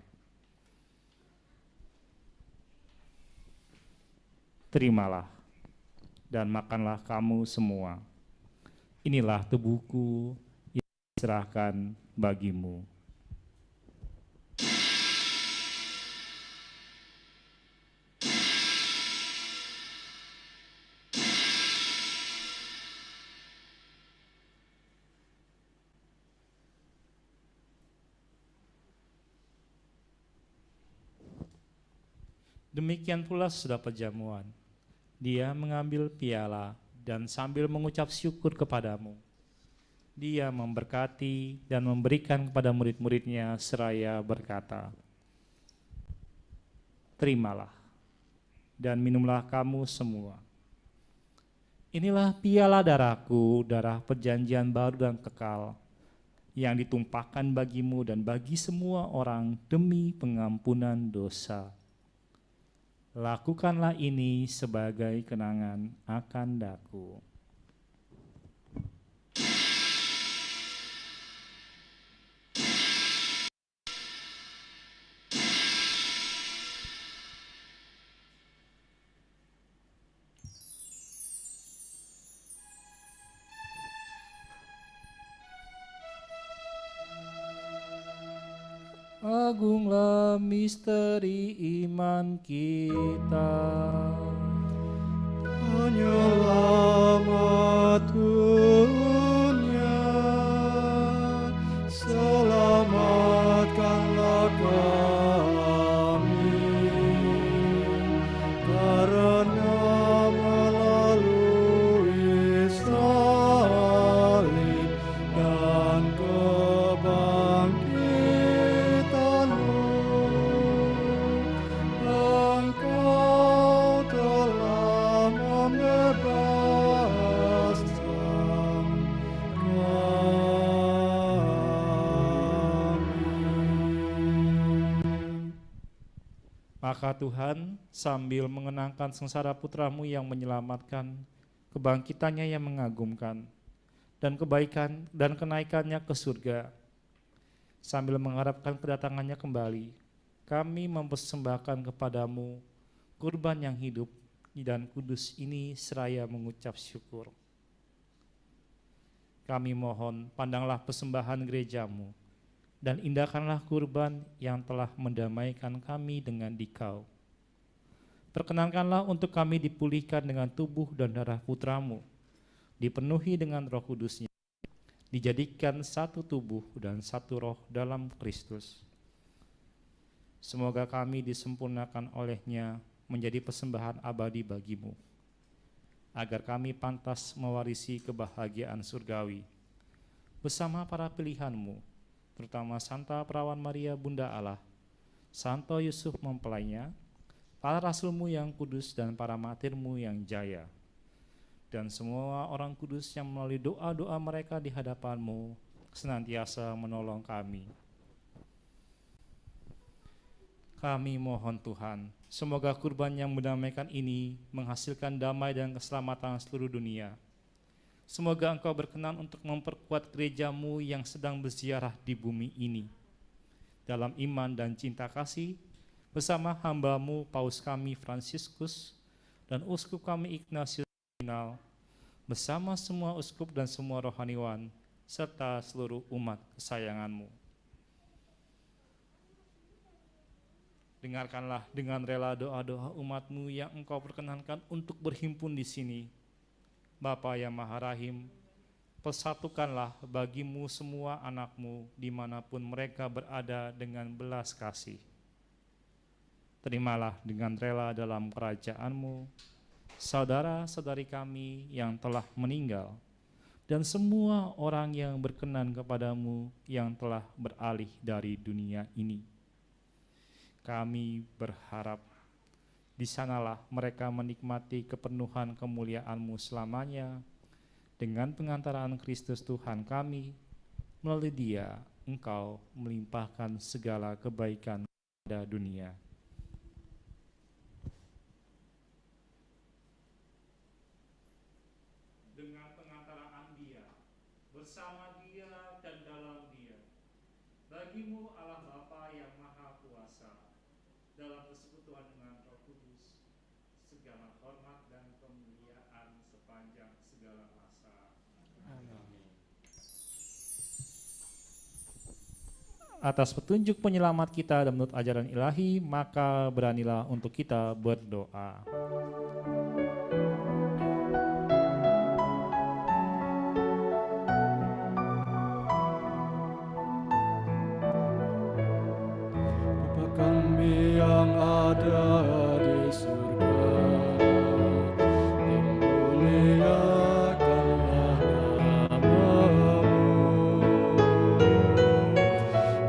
"Terimalah dan makanlah kamu semua. Inilah tubuhku yang diserahkan bagimu." Demikian pula sesudah perjamuan, Dia mengambil piala dan sambil mengucap syukur kepada-Mu, Dia memberkati dan memberikan kepada murid-murid-Nya seraya berkata, "Terimalah dan minumlah kamu semua. Inilah piala darahku, darah perjanjian baru dan kekal, yang ditumpahkan bagimu dan bagi semua orang demi pengampunan dosa. Lakukanlah ini sebagai kenangan akan Daku." Agunglah misteri iman kita. Penyelamat dunia, selamatkanlah kami, karena melalui salib dan kebangkitan-Mu, Engkau telah membebaskan kami. Maka Tuhan sambil mengenangkan sengsara Putra-Mu yang menyelamatkan, kebangkitannya yang mengagumkan, dan kebaikan dan kenaikannya ke surga, sambil mengharapkan kedatangannya kembali, kami mempersembahkan kepada-Mu kurban yang hidup dan kudus ini seraya mengucap syukur. Kami mohon, pandanglah persembahan gereja-Mu, dan indahkanlah kurban yang telah mendamaikan kami dengan Dikau. Perkenankanlah untuk kami dipulihkan dengan tubuh dan darah Putra-Mu, dipenuhi dengan Roh Kudus-Nya, dijadikan satu tubuh dan satu roh dalam Kristus. Semoga kami disempurnakan oleh-Nya menjadi persembahan abadi bagi-Mu, agar kami pantas mewarisi kebahagiaan surgawi bersama para pilihan-Mu, terutama Santa Perawan Maria Bunda Allah, Santo Yusuf mempelainya, para rasul-Mu yang kudus dan para martir-Mu yang jaya, dan semua orang kudus yang melalui doa-doa mereka di hadapan-Mu senantiasa menolong kami. Kami mohon Tuhan, semoga kurban yang mendamaikan ini menghasilkan damai dan keselamatan seluruh dunia. Semoga Engkau berkenan untuk memperkuat gereja-Mu yang sedang berziarah di bumi ini, dalam iman dan cinta kasih, bersama hamba-Mu Paus kami Fransiskus dan Uskup kami Ignatius Kardinal, bersama semua uskup dan semua rohaniwan, serta seluruh umat kesayangan-Mu. Dengarkanlah dengan rela doa-doa umat-Mu yang Engkau perkenankan untuk berhimpun di sini. Bapa yang Maha Rahim, persatukanlah bagimu semua anak-Mu dimanapun mereka berada dengan belas kasih. Terimalah dengan rela dalam kerajaan-Mu saudara-saudari kami yang telah meninggal dan semua orang yang berkenan kepadamu yang telah beralih dari dunia ini. Kami berharap di sanalah mereka menikmati kepenuhan kemuliaan-Mu selamanya dengan pengantaran Kristus Tuhan kami. Melalui Dia Engkau melimpahkan segala kebaikan pada dunia. Dengan pengantaraan Dia, bersama Dia dan dalam Dia, bagimu Allah Bapa yang Maha Kuasa, dalam persekutuan dengan Roh Kudus, segala hormat dan kemuliaan sepanjang segala masa. Amin. Atas petunjuk penyelamat kita dan menurut ajaran ilahi, maka beranilah untuk kita berdoa. Bapa kami yang ada di surga, dimuliakanlah nama-Mu.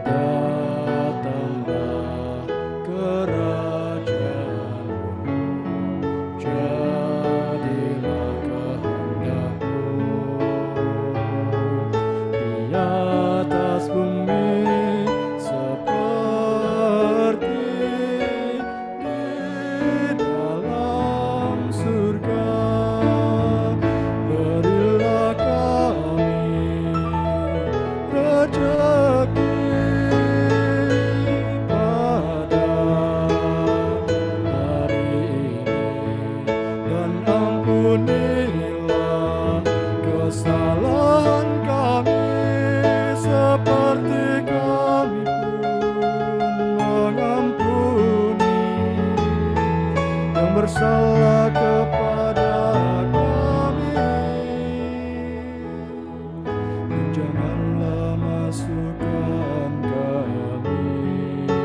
Datanglah kerajaan-Mu, jadilah kehendak-Mu di atas bumi seperti di dalam surga. Berilah kami rezeki pada hari ini, dan ampunilah kesalahan kami seperti kami pun mengampuni yang bersalah kepada kami. Dan janganlah masukkan kami ke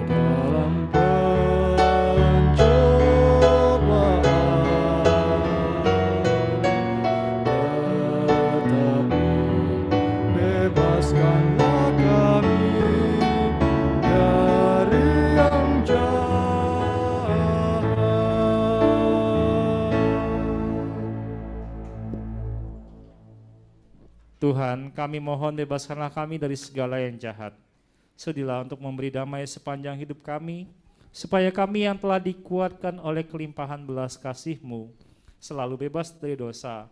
dalam pencobaan, tetapi bebaskanlah kami dari yang jahat. Tuhan, kami mohon bebaskanlah kami dari segala yang jahat. Sedilah untuk memberi damai sepanjang hidup kami, supaya kami yang telah dikuatkan oleh kelimpahan belas kasih-Mu selalu bebas dari dosa,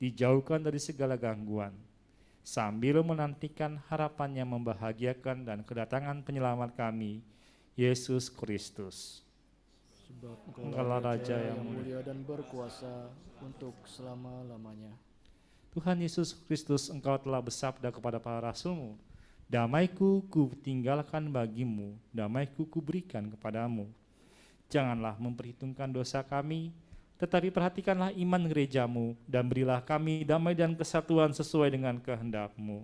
dijauhkan dari segala gangguan, sambil menantikan harapan yang membahagiakan dan kedatangan penyelamat kami, Yesus Kristus. Sebab Engkaulah Raja yang mulia dan berkuasa untuk selama-lamanya. Tuhan Yesus Kristus, Engkau telah bersabda kepada para rasul-Mu, damai-Ku kutinggalkan bagimu, damai-Ku kuberikan kepadamu. Janganlah memperhitungkan dosa kami, tetapi perhatikanlah iman gereja-Mu, dan berilah kami damai dan kesatuan sesuai dengan kehendak-Mu.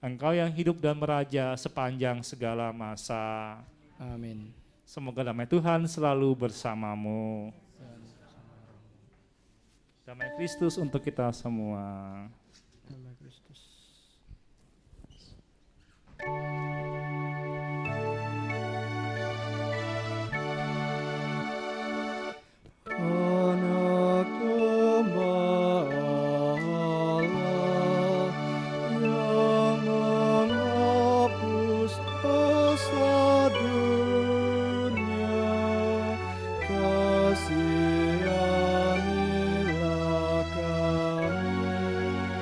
Engkau yang hidup dan meraja sepanjang segala masa. Amin. Semoga damai Tuhan selalu bersamamu. Damai Kristus untuk kita semua. Damai Kristus. Anak domba Allah yang menghapus dosa dunia, kasihanilah kami.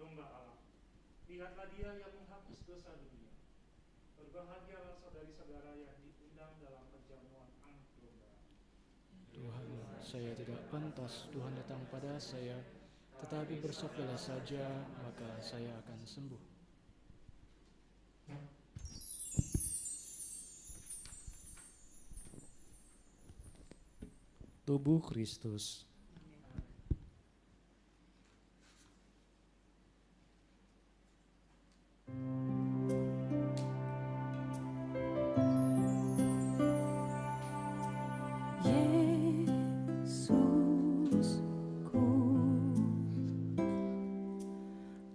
domba Allah. Lihatlah dia yang menghapus dosa dunia. Berbahagialah saudari-saudara yang diundang dalam perjamuan anak domba. Tuhan, saya tidak pantas Tuhan datang pada saya, tetapi bersabdalah saja, maka saya akan sembuh. Tubuh Kristus. Yesusku,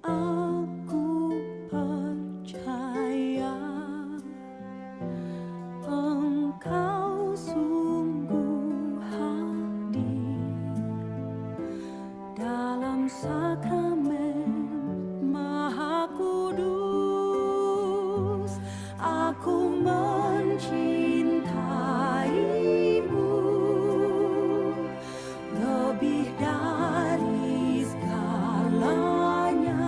aku percaya Engkau sungguh hadir dalam sakramen Maha Kudus. Aku mencintaimu lebih dari segalanya,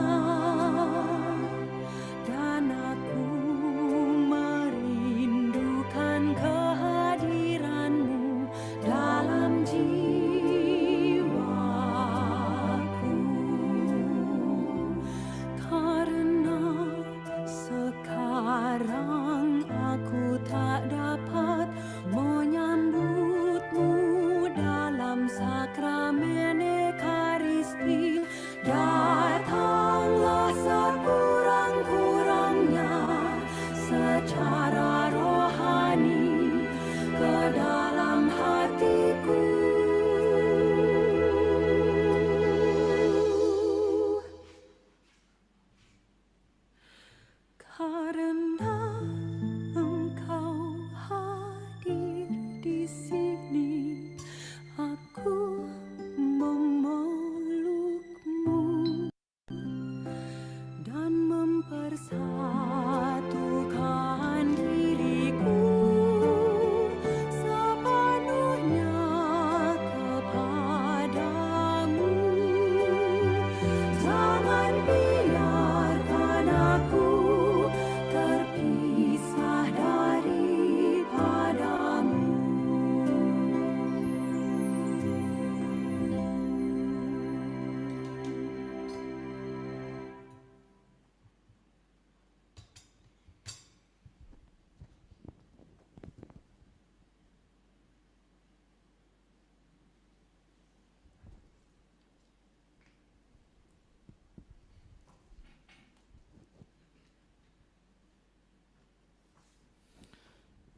dan aku merindukan kehadiranmu dalam jiwaku. Karena sekarang aku tak dapat menyambutmu dalam sakramen Ekaristi, datanglah sekurang-kurangnya secara rohani ke dalam hatiku. Karena Engkau hadir di sini, aku memelukmu dan mempersatukan diriku sepenuhnya kepadamu. Jangan biarkan aku terpisah daripadamu.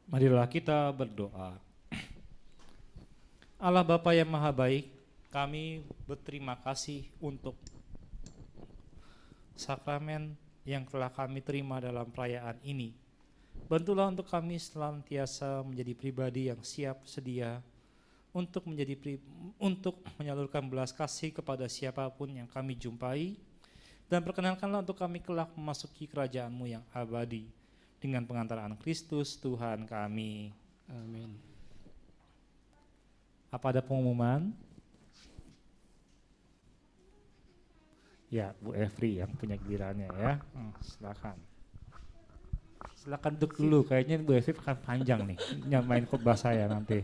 Marilah kita berdoa. Allah Bapa yang Maha Baik, kami berterima kasih untuk sakramen yang telah kami terima dalam perayaan ini. Bantulah untuk kami senantiasa menjadi pribadi yang siap sedia untuk untuk menyalurkan belas kasih kepada siapapun yang kami jumpai, dan perkenankanlah untuk kami kelak memasuki kerajaan-Mu yang abadi dengan pengantaran Kristus Tuhan kami. Amin. Apa ada pengumuman? Ya, Bu Evri yang punya gilirannya ya. Silakan. Silakan duduk dulu, kayaknya Bu Evri akan panjang nih nyamain khotbah saya nanti.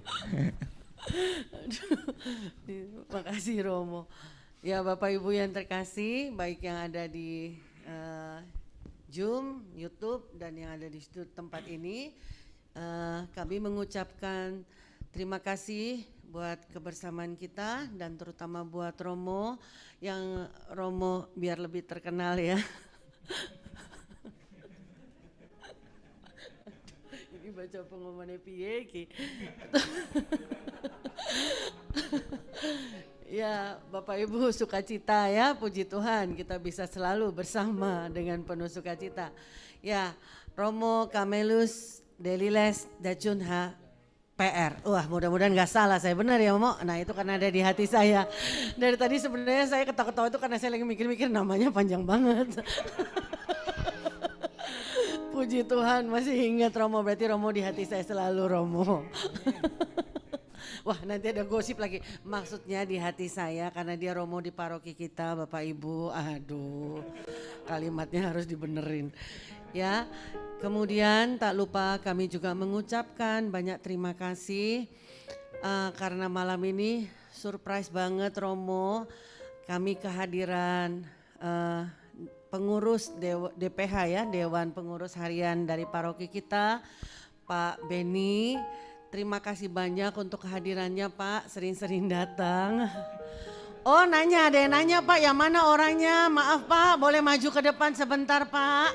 Terima kasih Romo. Ya Bapak Ibu yang terkasih, baik yang ada di Zoom, YouTube, dan yang ada di tempat ini, kami mengucapkan terima kasih buat kebersamaan kita, dan terutama buat Romo, yang Romo biar lebih terkenal ya. Ini baca pengumumannya piye ki. Ya Bapak Ibu sukacita ya, puji Tuhan kita bisa selalu bersama dengan penuh sukacita. Ya Romo Camelus Deliles Dacunha PR. Wah mudah-mudahan gak salah saya, benar ya Romo? Nah itu karena ada di hati saya. Dari tadi sebenarnya saya ketawa-ketawa itu karena saya lagi mikir-mikir namanya panjang banget. Puji Tuhan masih ingat Romo, berarti Romo di hati saya selalu Romo. Wah nanti ada gosip lagi. Maksudnya di hati saya karena dia Romo di paroki kita Bapak Ibu. Aduh kalimatnya harus dibenerin. Ya, kemudian tak lupa kami juga mengucapkan banyak terima kasih karena malam ini surprise banget Romo. Kami kehadiran pengurus DPH ya, Dewan Pengurus Harian dari paroki kita, Pak Beni. Terima kasih banyak untuk kehadirannya Pak, sering-sering datang. Oh nanya, ada yang nanya Pak, yang mana orangnya? Maaf Pak, boleh maju ke depan sebentar Pak.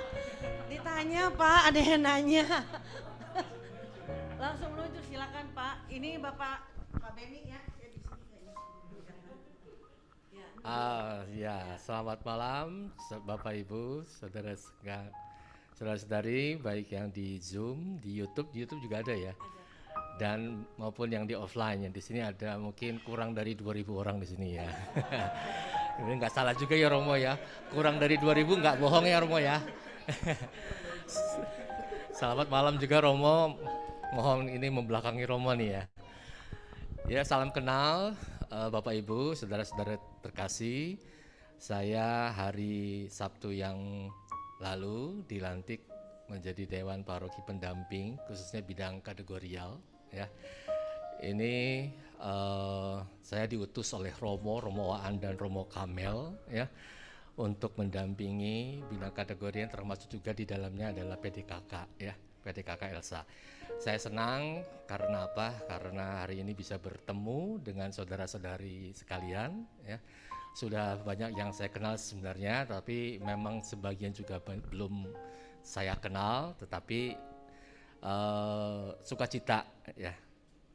Ditanya Pak, ada yang nanya. Langsung menuju silakan Pak. Ini Bapak Beni ya. Ya, selamat malam Bapak Ibu, saudara-saudari baik yang di Zoom, di YouTube juga ada ya. Dan maupun yang di offline, yang di sini ada mungkin kurang dari 2.000 orang di sini ya. Ini nggak salah juga ya Romo ya, kurang dari 2.000 nggak bohong ya Romo ya. Selamat malam juga Romo, mohon ini membelakangi Romo nih ya. Ya salam kenal Bapak Ibu, saudara-saudara terkasih. Saya hari Sabtu yang lalu dilantik menjadi Dewan Paroki Pendamping, khususnya bidang kategorial. Ya, ini saya diutus oleh Romo Waan dan Romo Kamel ya untuk mendampingi bidang kategori yang termasuk juga di dalamnya adalah PDKK ya, PDKK Elsa. Saya senang karena apa? Karena hari ini bisa bertemu dengan saudara-saudari sekalian ya. Sudah banyak yang saya kenal sebenarnya, tapi memang sebagian juga belum saya kenal, tetapi sukacita ya.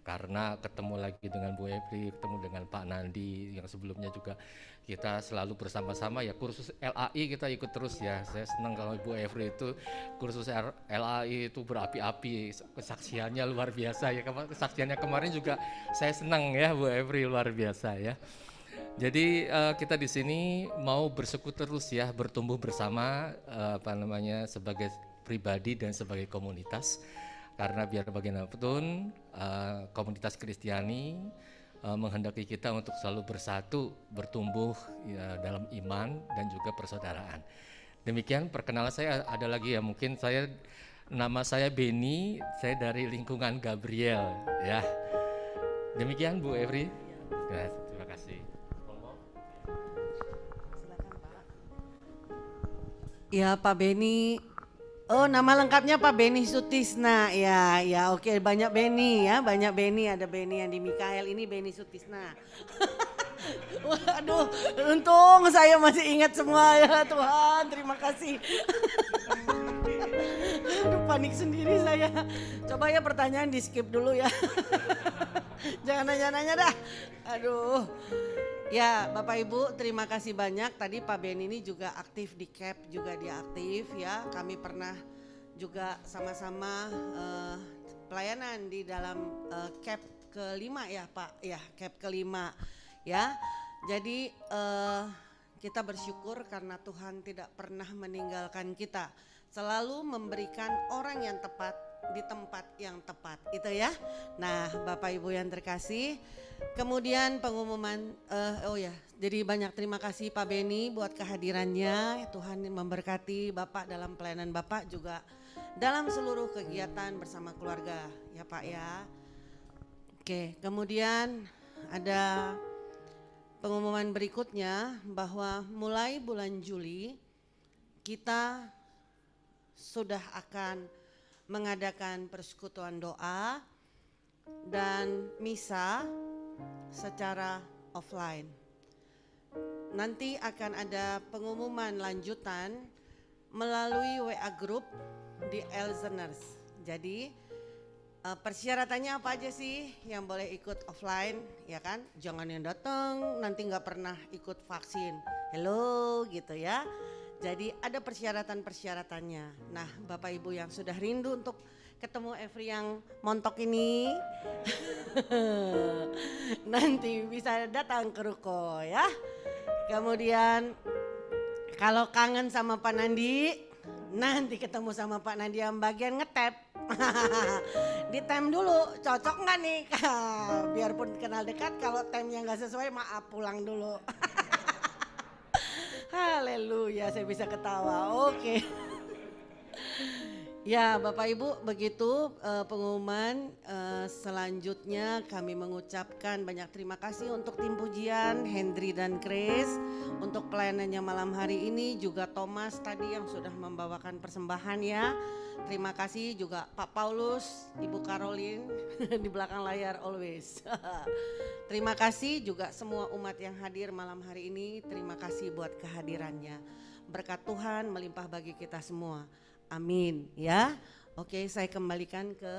Karena ketemu lagi dengan Bu Evri, ketemu dengan Pak Nandi yang sebelumnya juga kita selalu bersama-sama ya, kursus LAI kita ikut terus ya. Saya senang kalau Bu Evri itu kursus LAI itu berapi-api, kesaksiannya luar biasa ya. Kesaksiannya kemarin juga saya senang ya Bu Evri, luar biasa ya. Jadi kita di sini mau bersekutu terus ya, bertumbuh bersama sebagai pribadi dan sebagai komunitas. Karena biar bagaimanapun komunitas Kristiani menghendaki kita untuk selalu bersatu, bertumbuh ya, dalam iman dan juga persaudaraan. Demikian perkenalan saya, ada lagi ya, mungkin nama saya Beni, saya dari lingkungan Gabriel ya. Demikian Bu Evri. Ya, terima kasih. Ya Pak Beni. Oh nama lengkapnya Pak Beni Sutisna, ya oke, banyak Beni ya, banyak Beni, ada Beni yang di Mikael, ini Beni Sutisna. Waduh, untung saya masih ingat semua ya Tuhan, terima kasih. Aduh panik sendiri saya, coba ya pertanyaan di skip dulu ya. Jangan nanya-nanya dah, aduh. Ya Bapak Ibu terima kasih banyak, tadi Pak Ben ini juga aktif di CAP, juga dia aktif ya, kami pernah juga sama-sama pelayanan di dalam CAP kelima ya Pak, ya CAP kelima ya. Jadi kita bersyukur karena Tuhan tidak pernah meninggalkan kita, selalu memberikan orang yang tepat di tempat yang tepat itu ya. Nah Bapak Ibu yang terkasih, kemudian pengumuman, jadi banyak terima kasih Pak Beni buat kehadirannya. Tuhan memberkati Bapak dalam pelayanan Bapak juga dalam seluruh kegiatan bersama keluarga ya Pak ya. Oke, kemudian ada pengumuman berikutnya bahwa mulai bulan Juli kita sudah akan mengadakan persekutuan doa dan misa secara offline. Nanti akan ada pengumuman lanjutan melalui WA Group di Elzeners. Jadi persyaratannya apa aja sih yang boleh ikut offline ya kan? Jangan yang datang nanti nggak pernah ikut vaksin. Hello gitu ya. Jadi ada persyaratan-persyaratannya. Nah Bapak Ibu yang sudah rindu untuk ketemu Evri yang montok ini nanti bisa datang ke Ruko ya. Kemudian kalau kangen sama Pak Nandi, nanti ketemu sama Pak Nandi yang bagian ngetap Ditem dulu, cocok nggak nih? Biarpun kenal dekat, kalau temnya nggak sesuai maaf pulang dulu. Haleluya, saya bisa ketawa. Oke. Ya Bapak Ibu, begitu pengumuman. Selanjutnya kami mengucapkan banyak terima kasih untuk tim pujian Hendri dan Chris untuk pelayanannya malam hari ini, juga Thomas tadi yang sudah membawakan persembahan ya. Terima kasih juga Pak Paulus, Ibu Caroline di belakang layar always. Terima kasih juga semua umat yang hadir malam hari ini, terima kasih buat kehadirannya. Berkat Tuhan melimpah bagi kita semua. Amin ya. Oke, saya kembalikan ke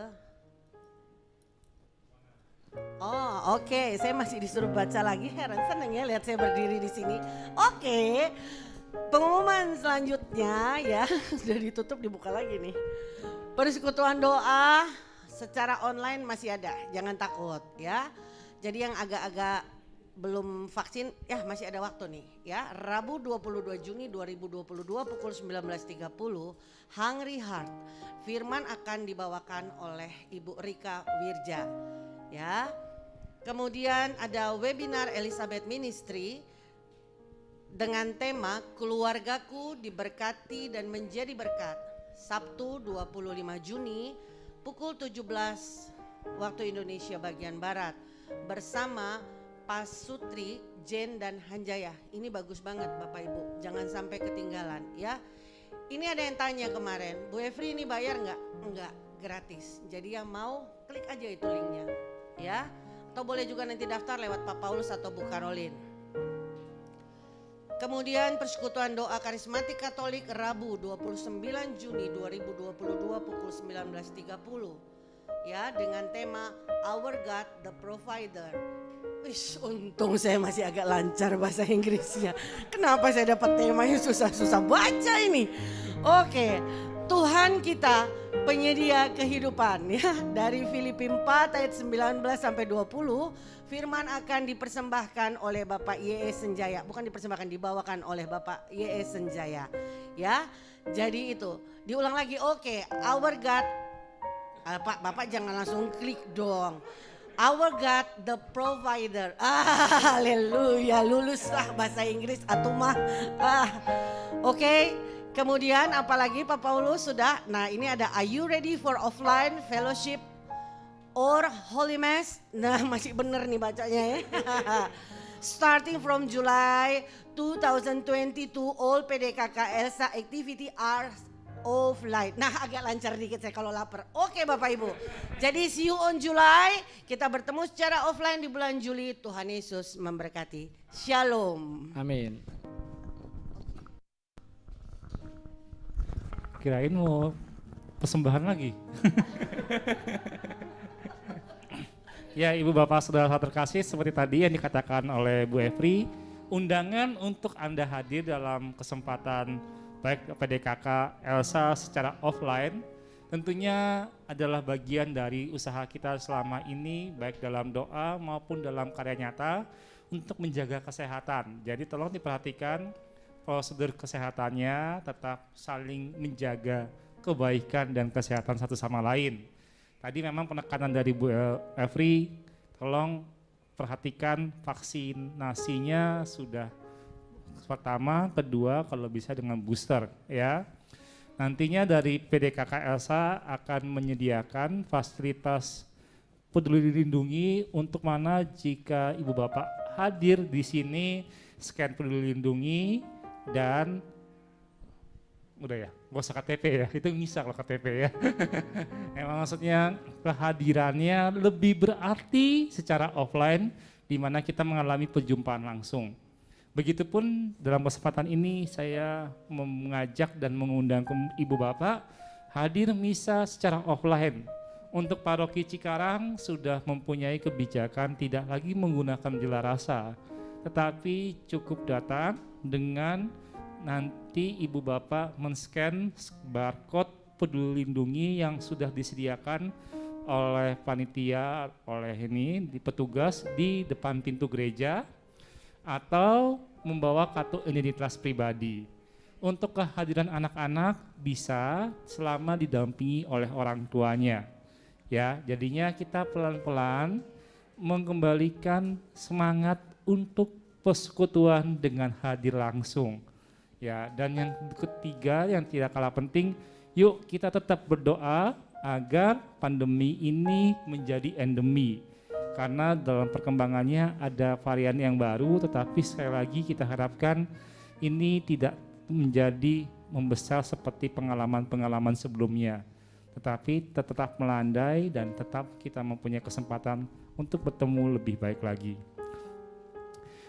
oke, saya masih disuruh baca lagi. Heran, seneng ya lihat saya berdiri di sini. Oke. Pengumuman selanjutnya ya, sudah ditutup dibuka lagi nih. Persekutuan doa secara online masih ada, jangan takut ya. Jadi yang agak-agak belum vaksin, ya masih ada waktu nih ya. Rabu 22 Juni 2022 pukul 19.30 Hungry Heart. Firman akan dibawakan oleh Ibu Rika Wirja ya. Kemudian ada webinar Elizabeth Ministry dengan tema Keluargaku Diberkati dan Menjadi Berkat. Sabtu 25 Juni pukul 17 waktu Indonesia bagian Barat bersama Pas Sutri, Jen dan Hanjaya. Ini bagus banget Bapak Ibu, jangan sampai ketinggalan ya. Ini ada yang tanya kemarin, Bu Efri ini bayar nggak? Enggak, gratis. Jadi yang mau klik aja itu linknya ya. Atau boleh juga nanti daftar lewat Pak Paulus atau Bu Caroline. Kemudian Persekutuan Doa Karismatik Katolik Rabu 29 Juni 2022 pukul 19.30 ya, dengan tema Our God the Provider. Wih, untung saya masih agak lancar bahasa Inggrisnya. Kenapa saya dapat temanya susah-susah baca ini? Oke, Tuhan kita penyedia kehidupan ya. Dari Filipi 4 ayat 19 sampai 20, firman akan dipersembahkan oleh Bapak Y.E. Senjaya. Bukan dipersembahkan, dibawakan oleh Bapak Y.E. Senjaya. Ya, jadi itu. Diulang lagi, oke. Our God, Bapak jangan langsung klik dong. Our God the Provider. Haleluya, luluslah bahasa Inggris atumah. Oke. Kemudian apalagi Pak Paulus sudah. Nah, ini ada Are you ready for offline fellowship or holy mass? Nah, masih bener nih bacanya ya. Starting from July 2022, all PDKK Elsa activity are offline. Nah, agak lancar dikit saya kalau lapar. Oke Bapak Ibu. Jadi see you on July. Kita bertemu secara offline di bulan Juli. Tuhan Yesus memberkati. Shalom. Amin. Kirain mau persembahan lagi. Ya Ibu Bapak Saudara terkasih, seperti tadi yang dikatakan oleh Bu Efri, undangan untuk Anda hadir dalam kesempatan baik PDKK Elsa secara offline tentunya adalah bagian dari usaha kita selama ini, baik dalam doa maupun dalam karya nyata untuk menjaga kesehatan. Jadi tolong diperhatikan prosedur kesehatannya, tetap saling menjaga kebaikan dan kesehatan satu sama lain. Tadi memang penekanan dari Bu Efri, tolong perhatikan vaksinasinya sudah pertama, kedua, kalau bisa dengan booster ya. Nantinya dari PDKK Elsa akan menyediakan fasilitas peduli lindungi untuk mana jika Ibu Bapak hadir di sini, scan peduli lindungi dan udah ya, gak usah KTP ya, itu bisa kalau KTP ya. Emang maksudnya kehadirannya lebih berarti secara offline di mana kita mengalami perjumpaan langsung. Begitupun dalam kesempatan ini saya mengajak dan mengundang Ibu Bapak hadir misa secara offline. Untuk paroki Cikarang sudah mempunyai kebijakan tidak lagi menggunakan jela rasa, tetapi cukup datang dengan nanti Ibu Bapak men-scan barcode peduli lindungi yang sudah disediakan oleh panitia, oleh ini di petugas di depan pintu gereja, atau membawa kartu identitas pribadi. Untuk kehadiran anak-anak bisa selama didampingi oleh orang tuanya. Ya, jadinya kita pelan-pelan mengembalikan semangat untuk persekutuan dengan hadir langsung. Ya, dan yang ketiga yang tidak kalah penting, yuk kita tetap berdoa agar pandemi ini menjadi endemi. Karena dalam perkembangannya ada varian yang baru, tetapi sekali lagi kita harapkan ini tidak menjadi membesar seperti pengalaman-pengalaman sebelumnya. Tetapi tetap melandai dan tetap kita mempunyai kesempatan untuk bertemu lebih baik lagi.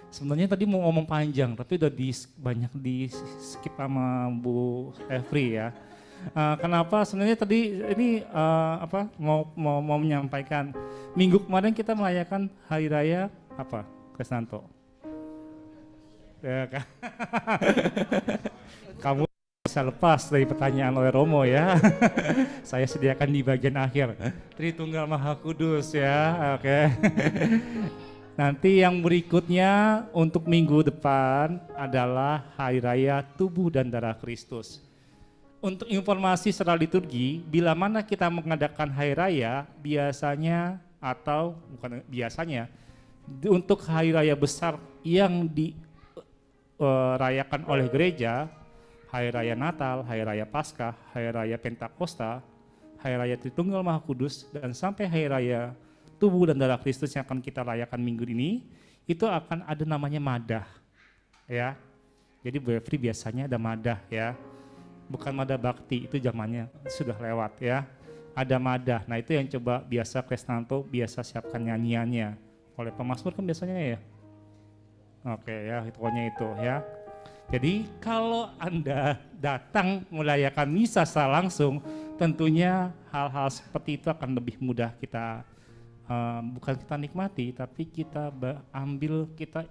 Sebenarnya tadi mau ngomong panjang, tapi udah banyak di skip sama Bu Evri ya. Kenapa? Sebenarnya tadi ini mau menyampaikan minggu kemarin kita merayakan Hari Raya apa, Krisnanto? Ya, kan? Kamu bisa lepas dari pertanyaan oleh Romo ya. Saya sediakan di bagian akhir. Tritunggal Maha Kudus ya, oke. Nanti yang berikutnya untuk minggu depan adalah Hari Raya Tubuh dan Darah Kristus. Untuk informasi secara liturgi, bila mana kita mengadakan Hari Raya, biasanya atau bukan biasanya, untuk Hari Raya besar yang dirayakan oleh gereja, Hari Raya Natal, Hari Raya Paskah, Hari Raya Pentakosta, Hari Raya Tritunggal Maha Kudus, dan sampai Hari Raya Tubuh dan Darah Kristus yang akan kita rayakan minggu ini, itu akan ada namanya madah, ya. Jadi Bu Evri biasanya ada madah ya, bukan madah bakti, itu zamannya sudah lewat ya. Ada madah, nah itu yang coba biasa Krisnanto biasa siapkan nyanyiannya. Oleh pemazmur kan biasanya ya. Oke ya, pokoknya itu ya. Jadi kalau Anda datang merayakan misa secara langsung, tentunya hal-hal seperti itu akan lebih mudah kita bukan kita nikmati, tapi kita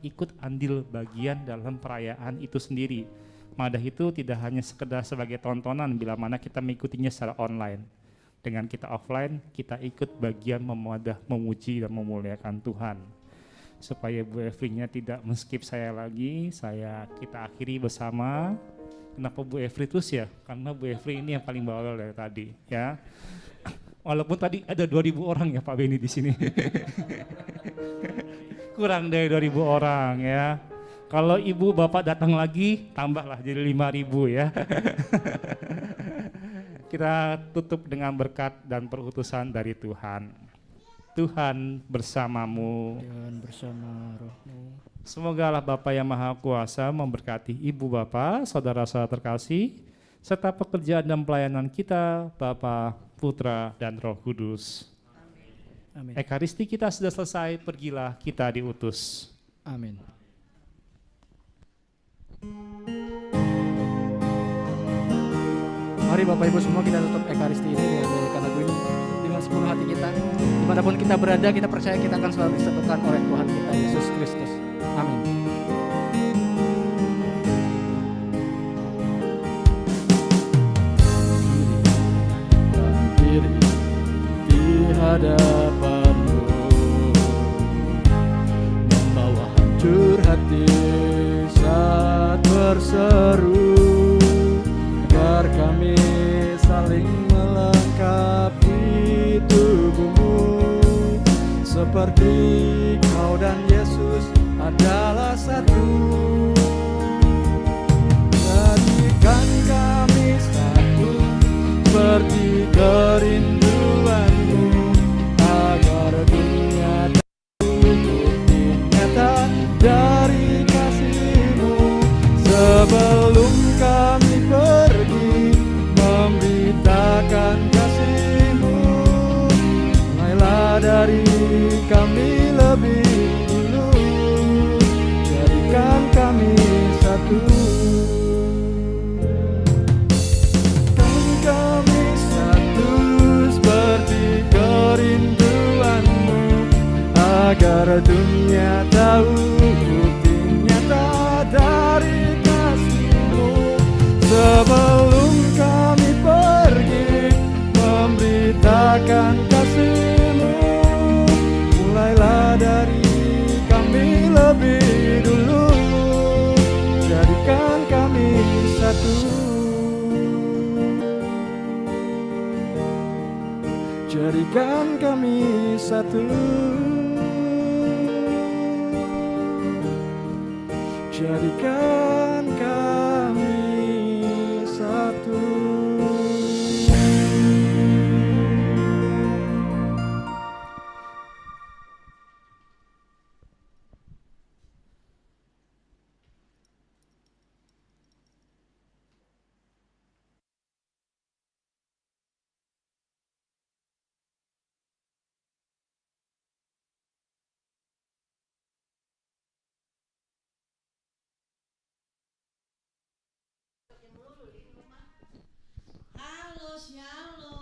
ikut andil bagian dalam perayaan itu sendiri. Madah itu tidak hanya sekedar sebagai tontonan bila mana kita mengikutinya secara online. Dengan kita offline, kita ikut bagian memadah, memuji dan memuliakan Tuhan. Supaya Bu Evri-nya tidak men-skip saya lagi, kita akhiri bersama. Kenapa Bu Evri terus ya? Karena Bu Evri ini yang paling bawel dari tadi ya. Walaupun tadi ada 2.000 orang ya Pak Beni di sini. Kurang dari 2.000 orang ya. Kalau Ibu Bapak datang lagi, tambahlah jadi 5.000 ya. Kita tutup dengan berkat dan perutusan dari Tuhan. Tuhan bersamamu. Dan bersama rohmu. Semoga Allah Bapa yang Maha Kuasa memberkati Ibu Bapak, saudara-saudara terkasih, serta pekerjaan dan pelayanan kita, Bapa, Putra, dan Roh Kudus. Amin. Ekaristi kita sudah selesai, pergilah kita diutus. Amin. Mari Bapak Ibu semua kita tutup Ekaristi ini dengan menyanyikan lagu ini dengan sepenuh hati kita. Dimanapun kita berada, kita percaya kita akan selalu disatukan oleh Tuhan kita Yesus Kristus. Amin. Di hadapanmu, membawa hancur hati saat berseru, agar kami saling melengkapi tubuhmu, seperti kau dan Yesus adalah satu. Jadikan kami satu seperti kerinduanmu, agar dunia bukti nyata dari kasihmu. Sebelum kami pergi memberitakan kasihmu, mulailah dari kami lebih dulu, jadikan kami satu. Kami satu jadikan kami satu, jadikan kami satu. Halo, shalom.